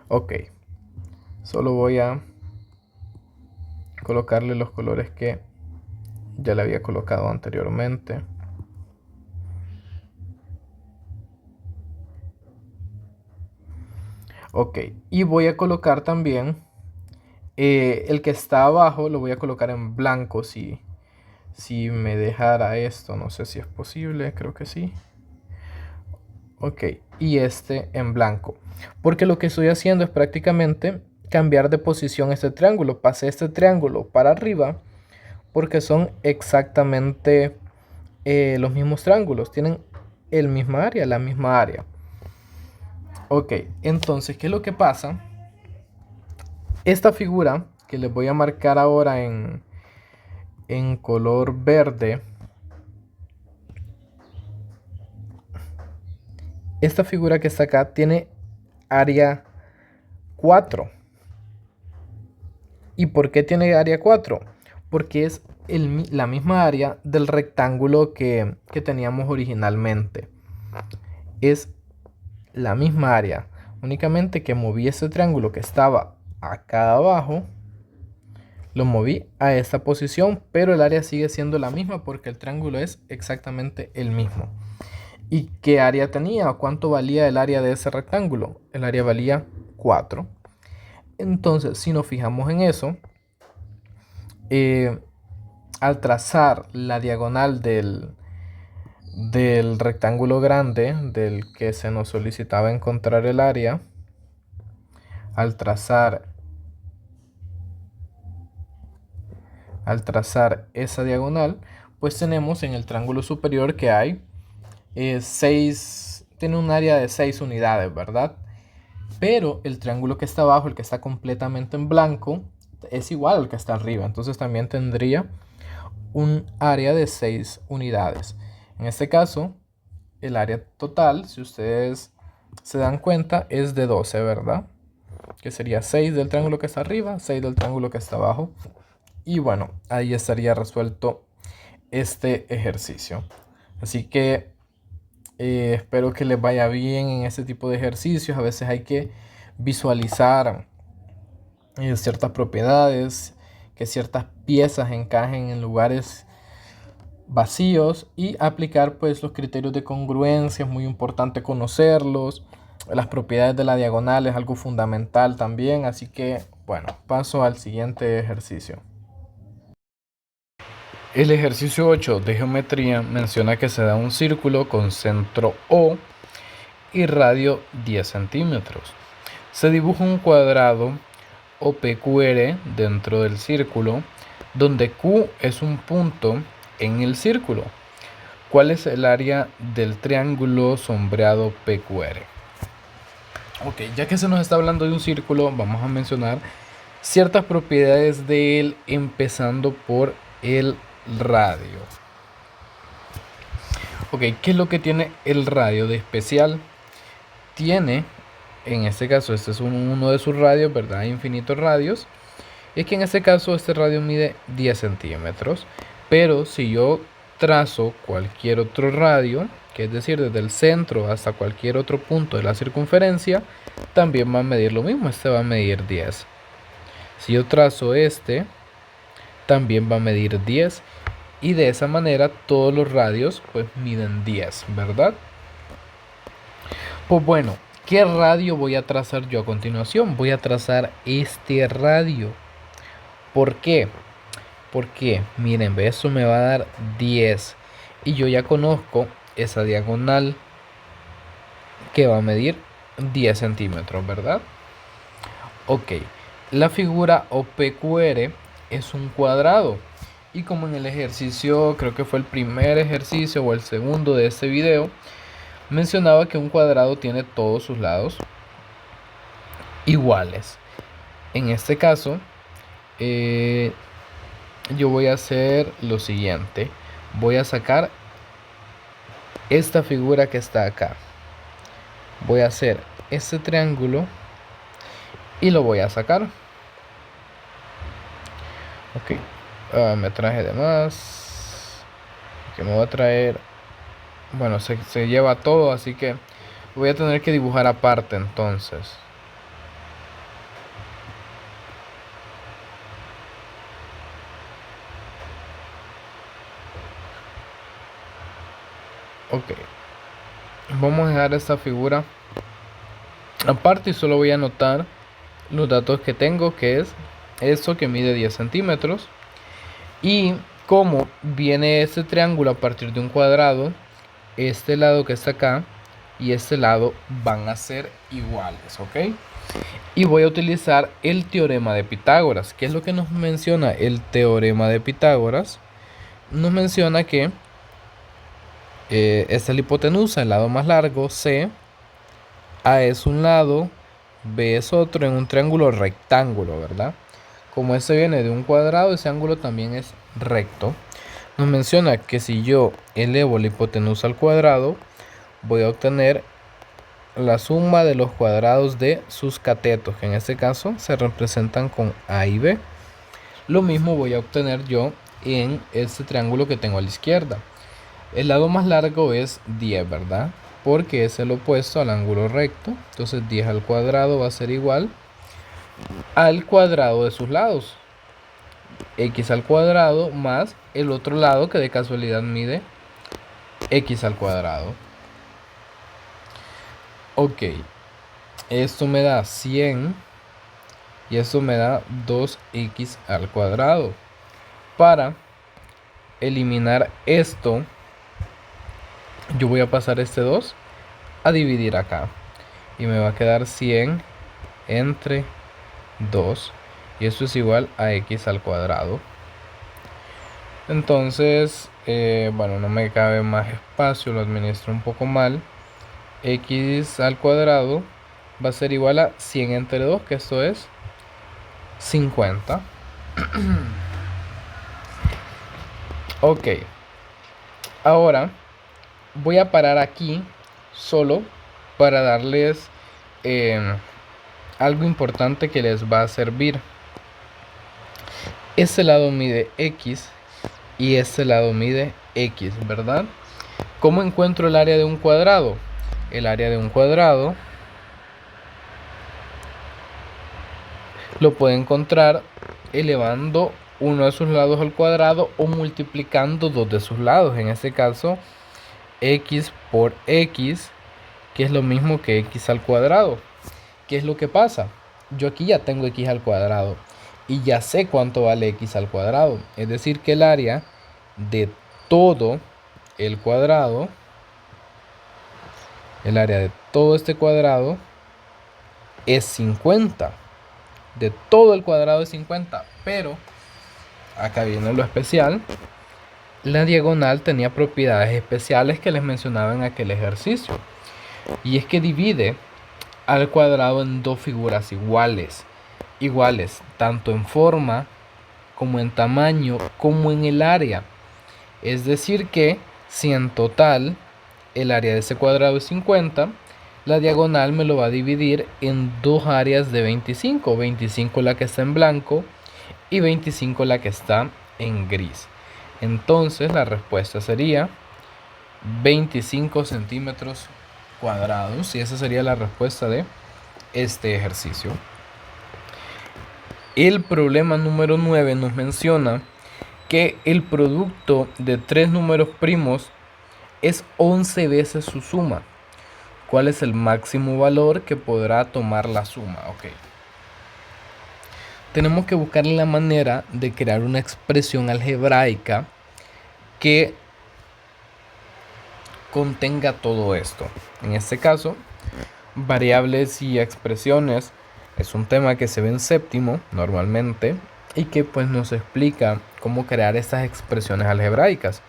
Ok, solo voy a colocarle los colores que ya le había colocado anteriormente. Ok, y voy a colocar también el que está abajo, lo voy a colocar en blanco si me dejara esto. No sé si es posible, creo que sí. Ok, y este en blanco. Porque lo que estoy haciendo es prácticamente cambiar de posición este triángulo. Pasé este triángulo para arriba porque son exactamente los mismos triángulos. Tienen el misma área, la misma área. Ok, entonces, ¿qué es lo que pasa? Esta figura que les voy a marcar ahora en color verde. Esta figura que está acá tiene área 4. ¿Y por qué tiene área 4? Porque es la misma área del rectángulo que teníamos originalmente. Es la misma área. Únicamente que moví ese triángulo que estaba acá abajo. Lo moví a esta posición, pero el área sigue siendo la misma porque el triángulo es exactamente el mismo. ¿Y qué área tenía? ¿Cuánto valía el área de ese rectángulo? El área valía 4. Entonces, si nos fijamos en eso, al trazar la diagonal del del rectángulo grande del que se nos solicitaba encontrar el área, al trazar esa diagonal, pues tenemos en el triángulo superior que hay 6, tiene un área de 6 unidades, ¿verdad? Pero el triángulo que está abajo, el que está completamente en blanco, es igual al que está arriba. Entonces también tendría un área de 6 unidades. En este caso, el área total, si ustedes se dan cuenta, es de 12, ¿verdad? Que sería 6 del triángulo que está arriba, 6 del triángulo que está abajo. Y bueno, ahí estaría resuelto este ejercicio. Así que espero que les vaya bien en este tipo de ejercicios. A veces hay que visualizar ciertas propiedades, que ciertas piezas encajen en lugares vacíos y aplicar pues los criterios de congruencia. Es muy importante conocerlos. Las propiedades de la diagonal es algo fundamental también. Así que bueno, paso al siguiente ejercicio. El ejercicio 8 de geometría menciona que se da un círculo con centro O y radio 10 centímetros. Se dibuja un cuadrado o PQR dentro del círculo, donde Q es un punto en el círculo. ¿Cuál es el área del triángulo sombreado PQR? Ok, ya que se nos está hablando de un círculo, vamos a mencionar ciertas propiedades de él, empezando por el radio. Ok, ¿qué es lo que tiene el radio de especial? Tiene, en este caso, este es uno de sus radios, ¿verdad? Infinitos radios. Es que en este caso este radio mide 10 centímetros. Pero si yo trazo cualquier otro radio, que es decir, desde el centro hasta cualquier otro punto de la circunferencia, también va a medir lo mismo. Este va a medir 10. Si yo trazo este, también va a medir 10. Y de esa manera todos los radios pues miden 10, ¿verdad? Pues bueno, ¿qué radio voy a trazar yo a continuación? Voy a trazar este radio. ¿Por qué? Porque, miren, eso me va a dar 10. Y yo ya conozco esa diagonal que va a medir 10 centímetros, ¿verdad? Ok, la figura OPQR es un cuadrado. Y como en el ejercicio, creo que fue el primer ejercicio o el segundo de este video, mencionaba que un cuadrado tiene todos sus lados iguales. En este caso, yo voy a hacer lo siguiente. Voy a sacar esta figura que está acá. Voy a hacer este triángulo y lo voy a sacar. Ok. Me traje de más. Que me voy a traer. Bueno, se lleva todo, así que voy a tener que dibujar aparte entonces. Ok. Vamos a dejar esta figura aparte y solo voy a anotar los datos que tengo, que es esto que mide 10 centímetros. Y como viene este triángulo a partir de un cuadrado, este lado que está acá y este lado van a ser iguales, ¿ok? Y voy a utilizar el teorema de Pitágoras. ¿Qué es lo que nos menciona el teorema de Pitágoras? Nos menciona que esta es la hipotenusa, el lado más largo, C, A es un lado, B es otro, en un triángulo rectángulo, ¿verdad? Como este viene de un cuadrado, ese ángulo también es recto. Nos menciona que si yo elevo la hipotenusa al cuadrado, voy a obtener la suma de los cuadrados de sus catetos, que en este caso se representan con A y B. Lo mismo voy a obtener yo en este triángulo que tengo a la izquierda. El lado más largo es 10, ¿verdad? Porque es el opuesto al ángulo recto. Entonces 10 al cuadrado va a ser igual al cuadrado de sus lados. X al cuadrado más el otro lado que de casualidad mide X al cuadrado. Ok, esto me da 100 y esto me da 2x al cuadrado. Para eliminar esto, yo voy a pasar este 2 a dividir acá. Y me va a quedar 100 entre 2. Y esto es igual a x al cuadrado. Entonces, bueno, no me cabe más espacio, lo administro un poco mal. X al cuadrado va a ser igual a 100 entre 2, que esto es 50. Ok, ahora voy a parar aquí solo para darles algo importante que les va a servir. Este lado mide x y este lado mide x, ¿verdad? ¿Cómo encuentro el área de un cuadrado? El área de un cuadrado lo puede encontrar elevando uno de sus lados al cuadrado o multiplicando dos de sus lados. En este caso, x por x, que es lo mismo que x al cuadrado. ¿Qué es lo que pasa? Yo aquí ya tengo x al cuadrado y ya sé cuánto vale x al cuadrado. Es decir, que el área de todo el cuadrado, el área de todo este cuadrado es 50. De todo el cuadrado es 50, pero acá viene lo especial. La diagonal tenía propiedades especiales que les mencionaba en aquel ejercicio. Y es que divide al cuadrado en dos figuras iguales. Iguales tanto en forma como en tamaño como en el área. Es decir que si en total el área de ese cuadrado es 50, la diagonal me lo va a dividir en dos áreas de 25. 25 la que está en blanco y 25 la que está en gris. Entonces la respuesta sería 25 centímetros cuadrados. Y esa sería la respuesta de este ejercicio. El problema número 9 nos menciona que el producto de tres números primos es 11 veces su suma. ¿Cuál es el máximo valor que podrá tomar la suma? Ok. Tenemos que buscar la manera de crear una expresión algebraica que contenga todo esto. En este caso, variables y expresiones es un tema que se ve en séptimo normalmente y que pues nos explica cómo crear estas expresiones algebraicas.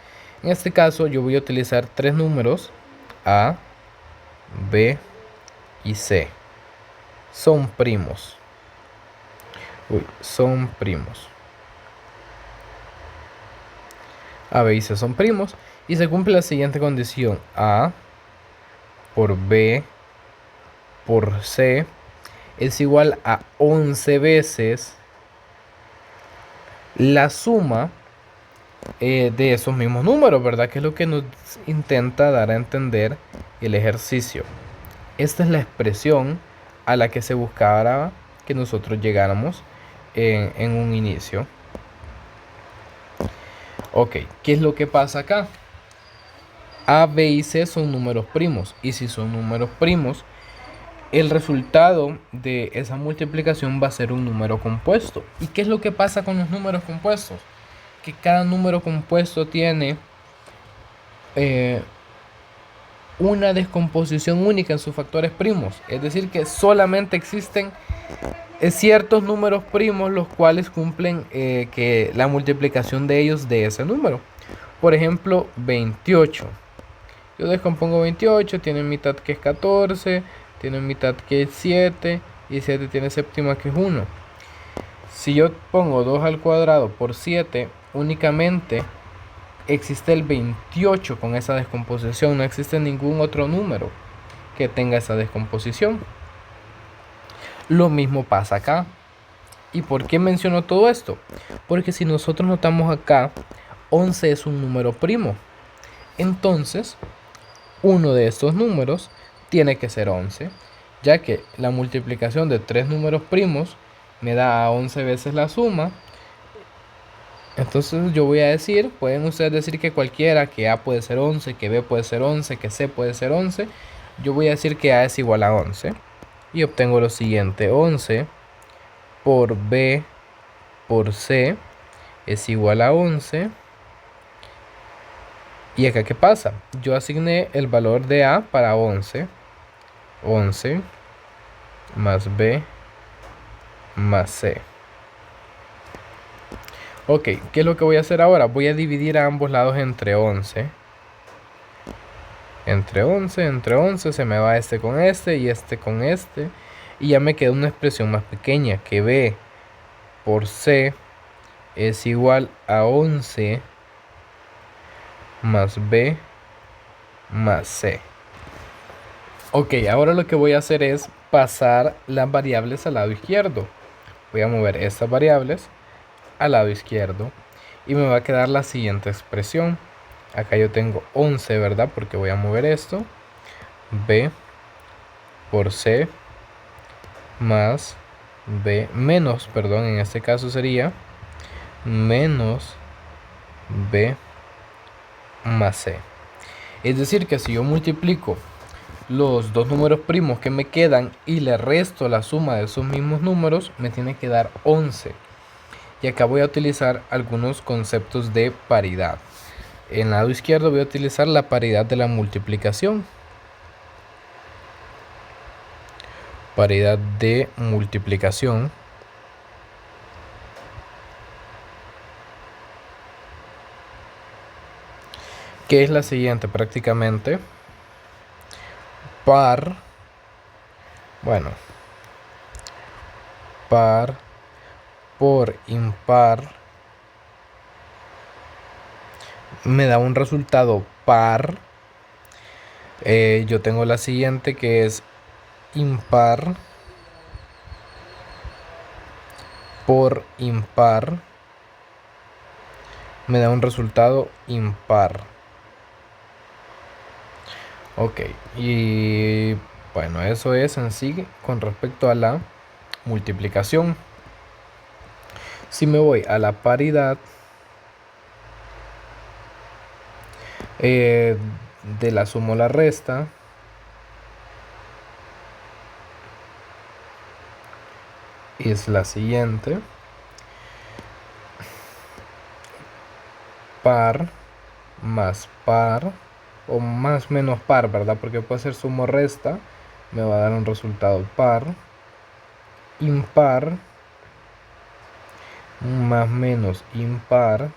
En este caso yo voy a utilizar tres números A, B y C. Son primos. Son primos. A, B y C son primos y se cumple la siguiente condición. A por B por C es igual a 11 veces la suma de esos mismos números, ¿verdad? Que es lo que nos intenta dar a entender el ejercicio. Esta es la expresión a la que se buscaba que nosotros llegáramos en un inicio. Ok, ¿qué es lo que pasa acá? A, B y C son números primos. Y si son números primos, el resultado de esa multiplicación va a ser un número compuesto. ¿Y qué es lo que pasa con los números compuestos? Que cada número compuesto tiene una descomposición única en sus factores primos. Es decir, que solamente existen ciertos números primos los cuales cumplen que la multiplicación de ellos de ese número. Por ejemplo, 28. Yo descompongo 28, tiene mitad que es 14, tiene mitad que es 7 y 7 tiene séptima que es 1. Si yo pongo 2 al cuadrado por 7, únicamente existe el 28 con esa descomposición. No existe ningún otro número que tenga esa descomposición. Lo mismo pasa acá. ¿Y por qué menciono todo esto? Porque si nosotros notamos acá, 11 es un número primo. Entonces, uno de estos números tiene que ser 11, ya que la multiplicación de tres números primos me da a 11 veces la suma. Entonces yo voy a decir, pueden ustedes decir que cualquiera, que A puede ser 11, que B puede ser 11, que C puede ser 11. Yo voy a decir que A es igual a 11 y obtengo lo siguiente: 11 por B por C es igual a 11 ¿Y acá qué pasa? Yo asigné el valor de A para 11. 11 más B más C. Ok, ¿qué es lo que voy a hacer ahora? Voy a dividir a ambos lados entre 11. Entre 11 se me va este con este y este con este. Y ya me queda una expresión más pequeña, que B por C es igual a 11 más B más C. Ok, ahora lo que voy a hacer es pasar las variables al lado izquierdo. Voy a mover estas variables al lado izquierdo y me va a quedar la siguiente expresión. Acá yo tengo 11, ¿verdad? Porque voy a mover esto. B por C más B menos, perdón, en este caso sería menos B más C. Es decir, que si yo multiplico los dos números primos que me quedan y le resto la suma de esos mismos números, me tiene que dar 11. Y acá voy a utilizar algunos conceptos de paridad. En el lado izquierdo voy a utilizar la paridad de la multiplicación. Paridad de multiplicación. Que es la siguiente prácticamente. Par por impar me da un resultado par. Yo tengo la siguiente que es impar por impar me da un resultado impar. Ok, y bueno, eso es en sí con respecto a la multiplicación. Si me voy a la paridad, de la suma o la resta, es la siguiente. Par más par o más menos par, ¿verdad? Porque puede ser suma o resta, me va a dar un resultado par. Impar más menos impar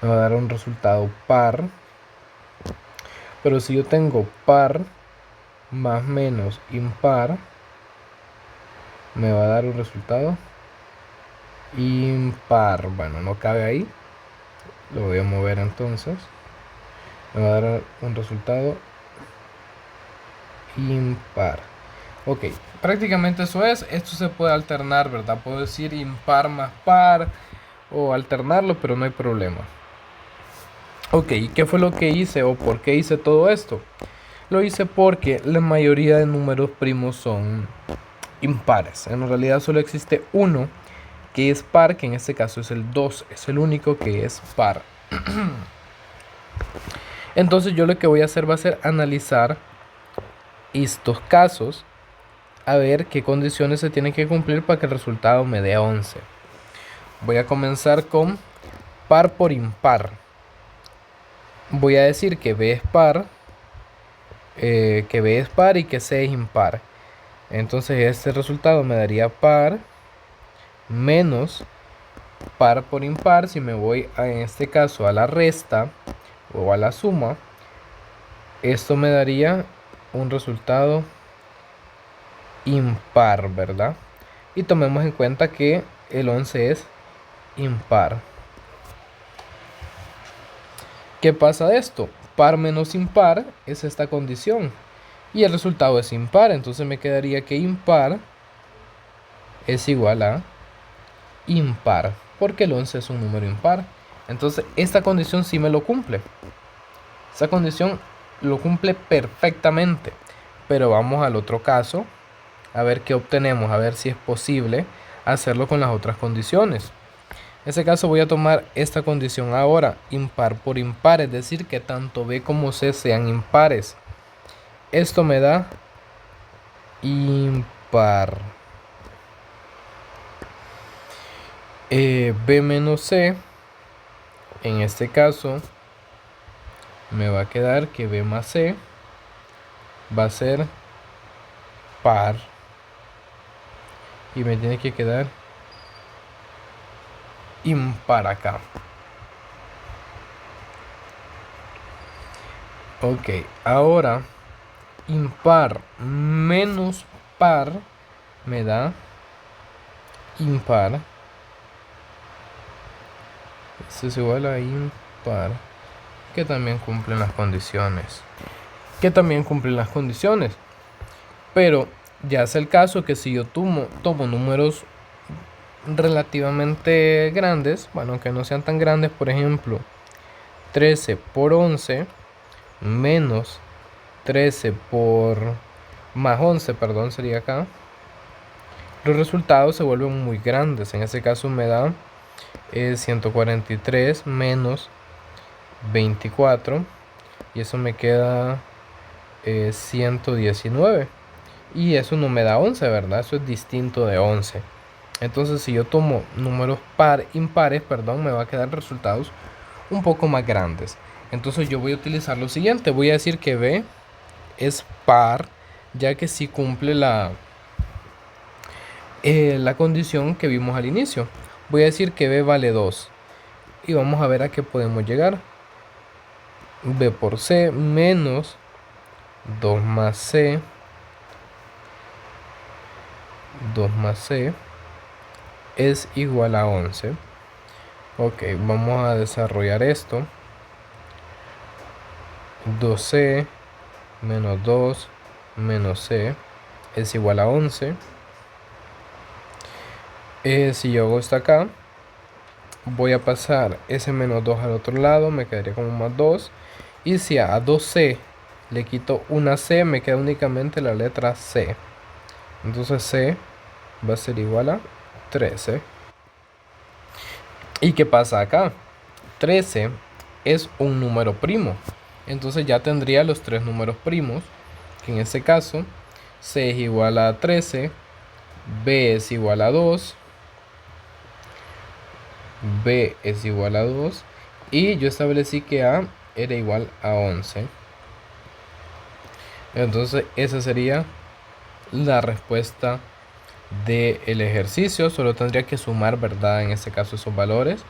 me va a dar un resultado par. Pero si yo tengo par más menos impar, me va a dar un resultado impar. Bueno, no cabe ahí. Lo voy a mover entonces. Me va a dar un resultado impar. Ok, prácticamente eso es. Esto se puede alternar, ¿verdad? Puedo decir impar más par o alternarlo, pero no hay problema. Ok, ¿qué fue lo que hice o por qué hice todo esto? Lo hice porque la mayoría de números primos son impares. En realidad solo existe uno que es par, que en este caso es el 2. Es el único que es par. Entonces yo lo que voy a hacer va a ser analizar estos casos a ver qué condiciones se tienen que cumplir para que el resultado me dé 11. Voy a comenzar con par por impar. Voy a decir que B es par, y que C es impar. Entonces este resultado me daría par menos par por impar. Si me voy en este caso a la resta o a la suma, esto me daría un resultado impar, ¿verdad? Y tomemos en cuenta que el 11 es impar. ¿Qué pasa de esto? Par menos impar es esta condición y el resultado es impar. Entonces me quedaría que impar es igual a impar, porque el 11 es un número impar. Entonces esta condición sí me lo cumple. Esa condición lo cumple perfectamente. Pero vamos al otro caso a ver qué obtenemos, a ver si es posible hacerlo con las otras condiciones. En ese caso voy a tomar esta condición ahora, impar por impar, es decir, que tanto B como C sean impares. Esto me da impar. B menos C En este caso me va a quedar que B más C va a ser par y me tiene que quedar impar acá. Ok, ahora impar menos par me da impar. Esto es igual a impar, que también cumplen las condiciones. Pero ya es el caso que si yo tomo números relativamente grandes, bueno, que no sean tan grandes, por ejemplo, 13 por 11 menos 13 por más 11, perdón, sería acá. Los resultados se vuelven muy grandes. En este caso me da 143 menos 24 y eso me queda 119 y eso no me da 11, ¿verdad? Eso es distinto de 11. Entonces si yo tomo números impares, perdón, me va a quedar resultados un poco más grandes. Entonces yo voy a utilizar lo siguiente, voy a decir que B es par, ya que sí cumple la condición que vimos al inicio. Voy a decir que B vale 2 y vamos a ver a qué podemos llegar. B por C menos 2 más C es igual a 11. Ok, vamos a desarrollar esto. 2C menos 2 menos C es igual a 11. Si yo hago esto acá, voy a pasar ese menos 2 al otro lado, me quedaría como más 2. Y si a 2C le quito una C, me queda únicamente la letra C. Entonces C va a ser igual a 13. ¿Y qué pasa acá? 13 es un número primo. Entonces ya tendría los tres números primos, que en este caso C es igual a 13, B es igual a 2, B es igual a 2 y yo establecí que A era igual a 11. Entonces esa sería la respuesta del ejercicio. Solo tendría que sumar, ¿verdad? En este caso esos valores,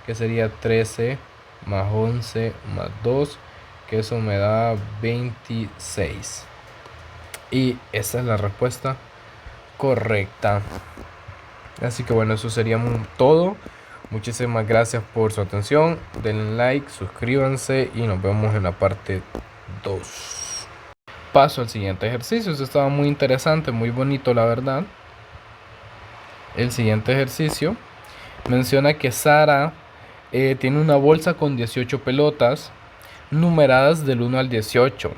que sería 13 más 11 más 2, que eso me da 26. Y esa es la respuesta correcta. Así que bueno, eso sería todo. Muchísimas gracias por su atención. Denle like, suscríbanse y nos vemos en la parte 2. Paso al siguiente ejercicio. Esto estaba muy interesante, muy bonito, la verdad. El siguiente ejercicio menciona que Sara tiene una bolsa con 18 pelotas numeradas del 1 al 18.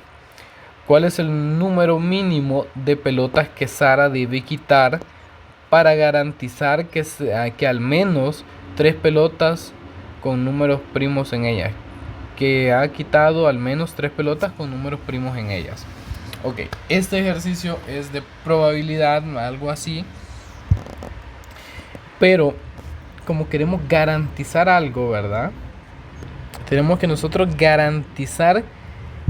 ¿Cuál es el número mínimo de pelotas que Sara debe quitar para garantizar que al menos 3 pelotas con números primos en ellas? Que ha quitado al menos 3 pelotas con números primos en ellas. Ok, este ejercicio es de probabilidad, algo así. Pero como queremos garantizar algo, ¿verdad? Tenemos que nosotros garantizar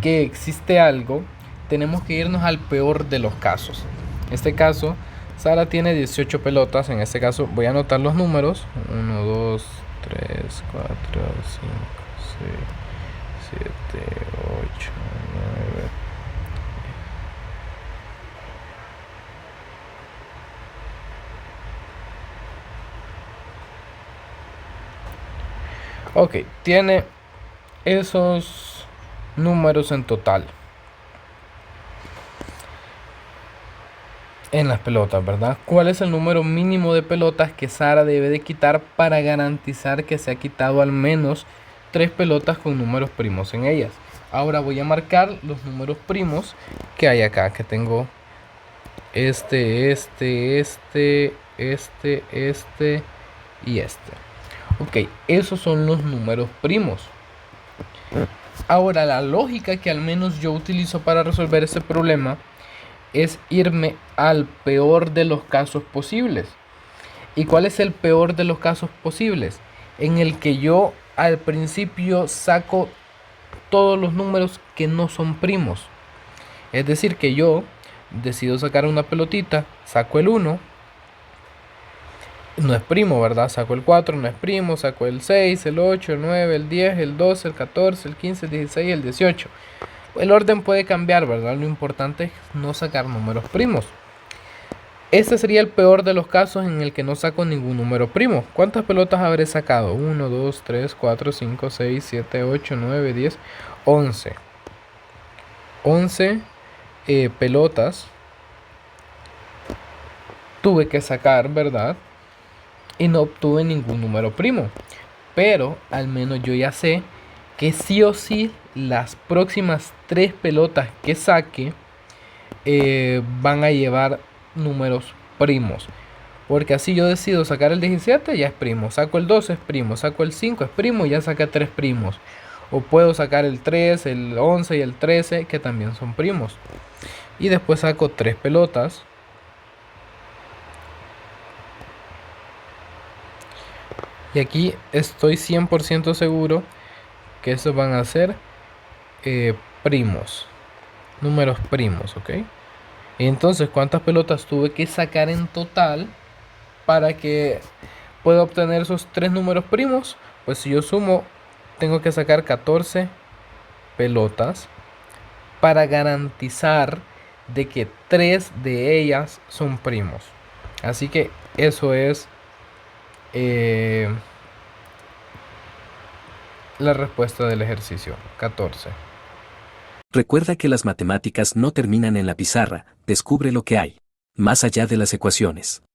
que existe algo. Tenemos que irnos al peor de los casos. En este caso, Sara tiene 18 pelotas. En este caso voy a anotar los números. 1, 2, 3, 4, 5, 6, 7, 8, 9. Ok, tiene esos números en total en las pelotas, ¿verdad? ¿Cuál es el número mínimo de pelotas que Sara debe de quitar para garantizar que se ha quitado al menos 3 pelotas con números primos en ellas? Ahora voy a marcar los números primos que hay acá, que tengo este y este. Ok, esos son los números primos. Ahora la lógica que al menos yo utilizo para resolver ese problema es irme al peor de los casos posibles. ¿Y cuál es el peor de los casos posibles? En el que yo al principio saco todos los números que no son primos. Es decir, que yo decido sacar una pelotita, saco el 1, no es primo, ¿verdad? Saco el 4, no es primo, saco el 6, el 8, el 9, el 10, el 12, el 14, el 15, el 16, el 18. El orden puede cambiar, ¿verdad? Lo importante es no sacar números primos. Este sería el peor de los casos en el que no saco ningún número primo. ¿Cuántas pelotas habré sacado? 1, 2, 3, 4, 5, 6, 7, 8, 9, 10, 11. 11 pelotas tuve que sacar, ¿verdad? Y no obtuve ningún número primo. Pero al menos yo ya sé que sí o sí las próximas 3 pelotas que saque van a llevar números primos. Porque así yo decido sacar el 17, ya es primo. Saco el 12, es primo. Saco el 5, es primo, ya saqué 3 primos. O puedo sacar el 3, el 11 y el 13, que también son primos. Y después saco 3 pelotas. Y aquí estoy 100% seguro que estos van a ser primos. Números primos, ¿ok? Y entonces, ¿cuántas pelotas tuve que sacar en total para que pueda obtener esos 3 números primos? Pues si yo sumo, tengo que sacar 14 pelotas para garantizar de que 3 de ellas son primos. Así que eso es la respuesta del ejercicio, 14. Recuerda que las matemáticas no terminan en la pizarra, descubre lo que hay más allá de las ecuaciones.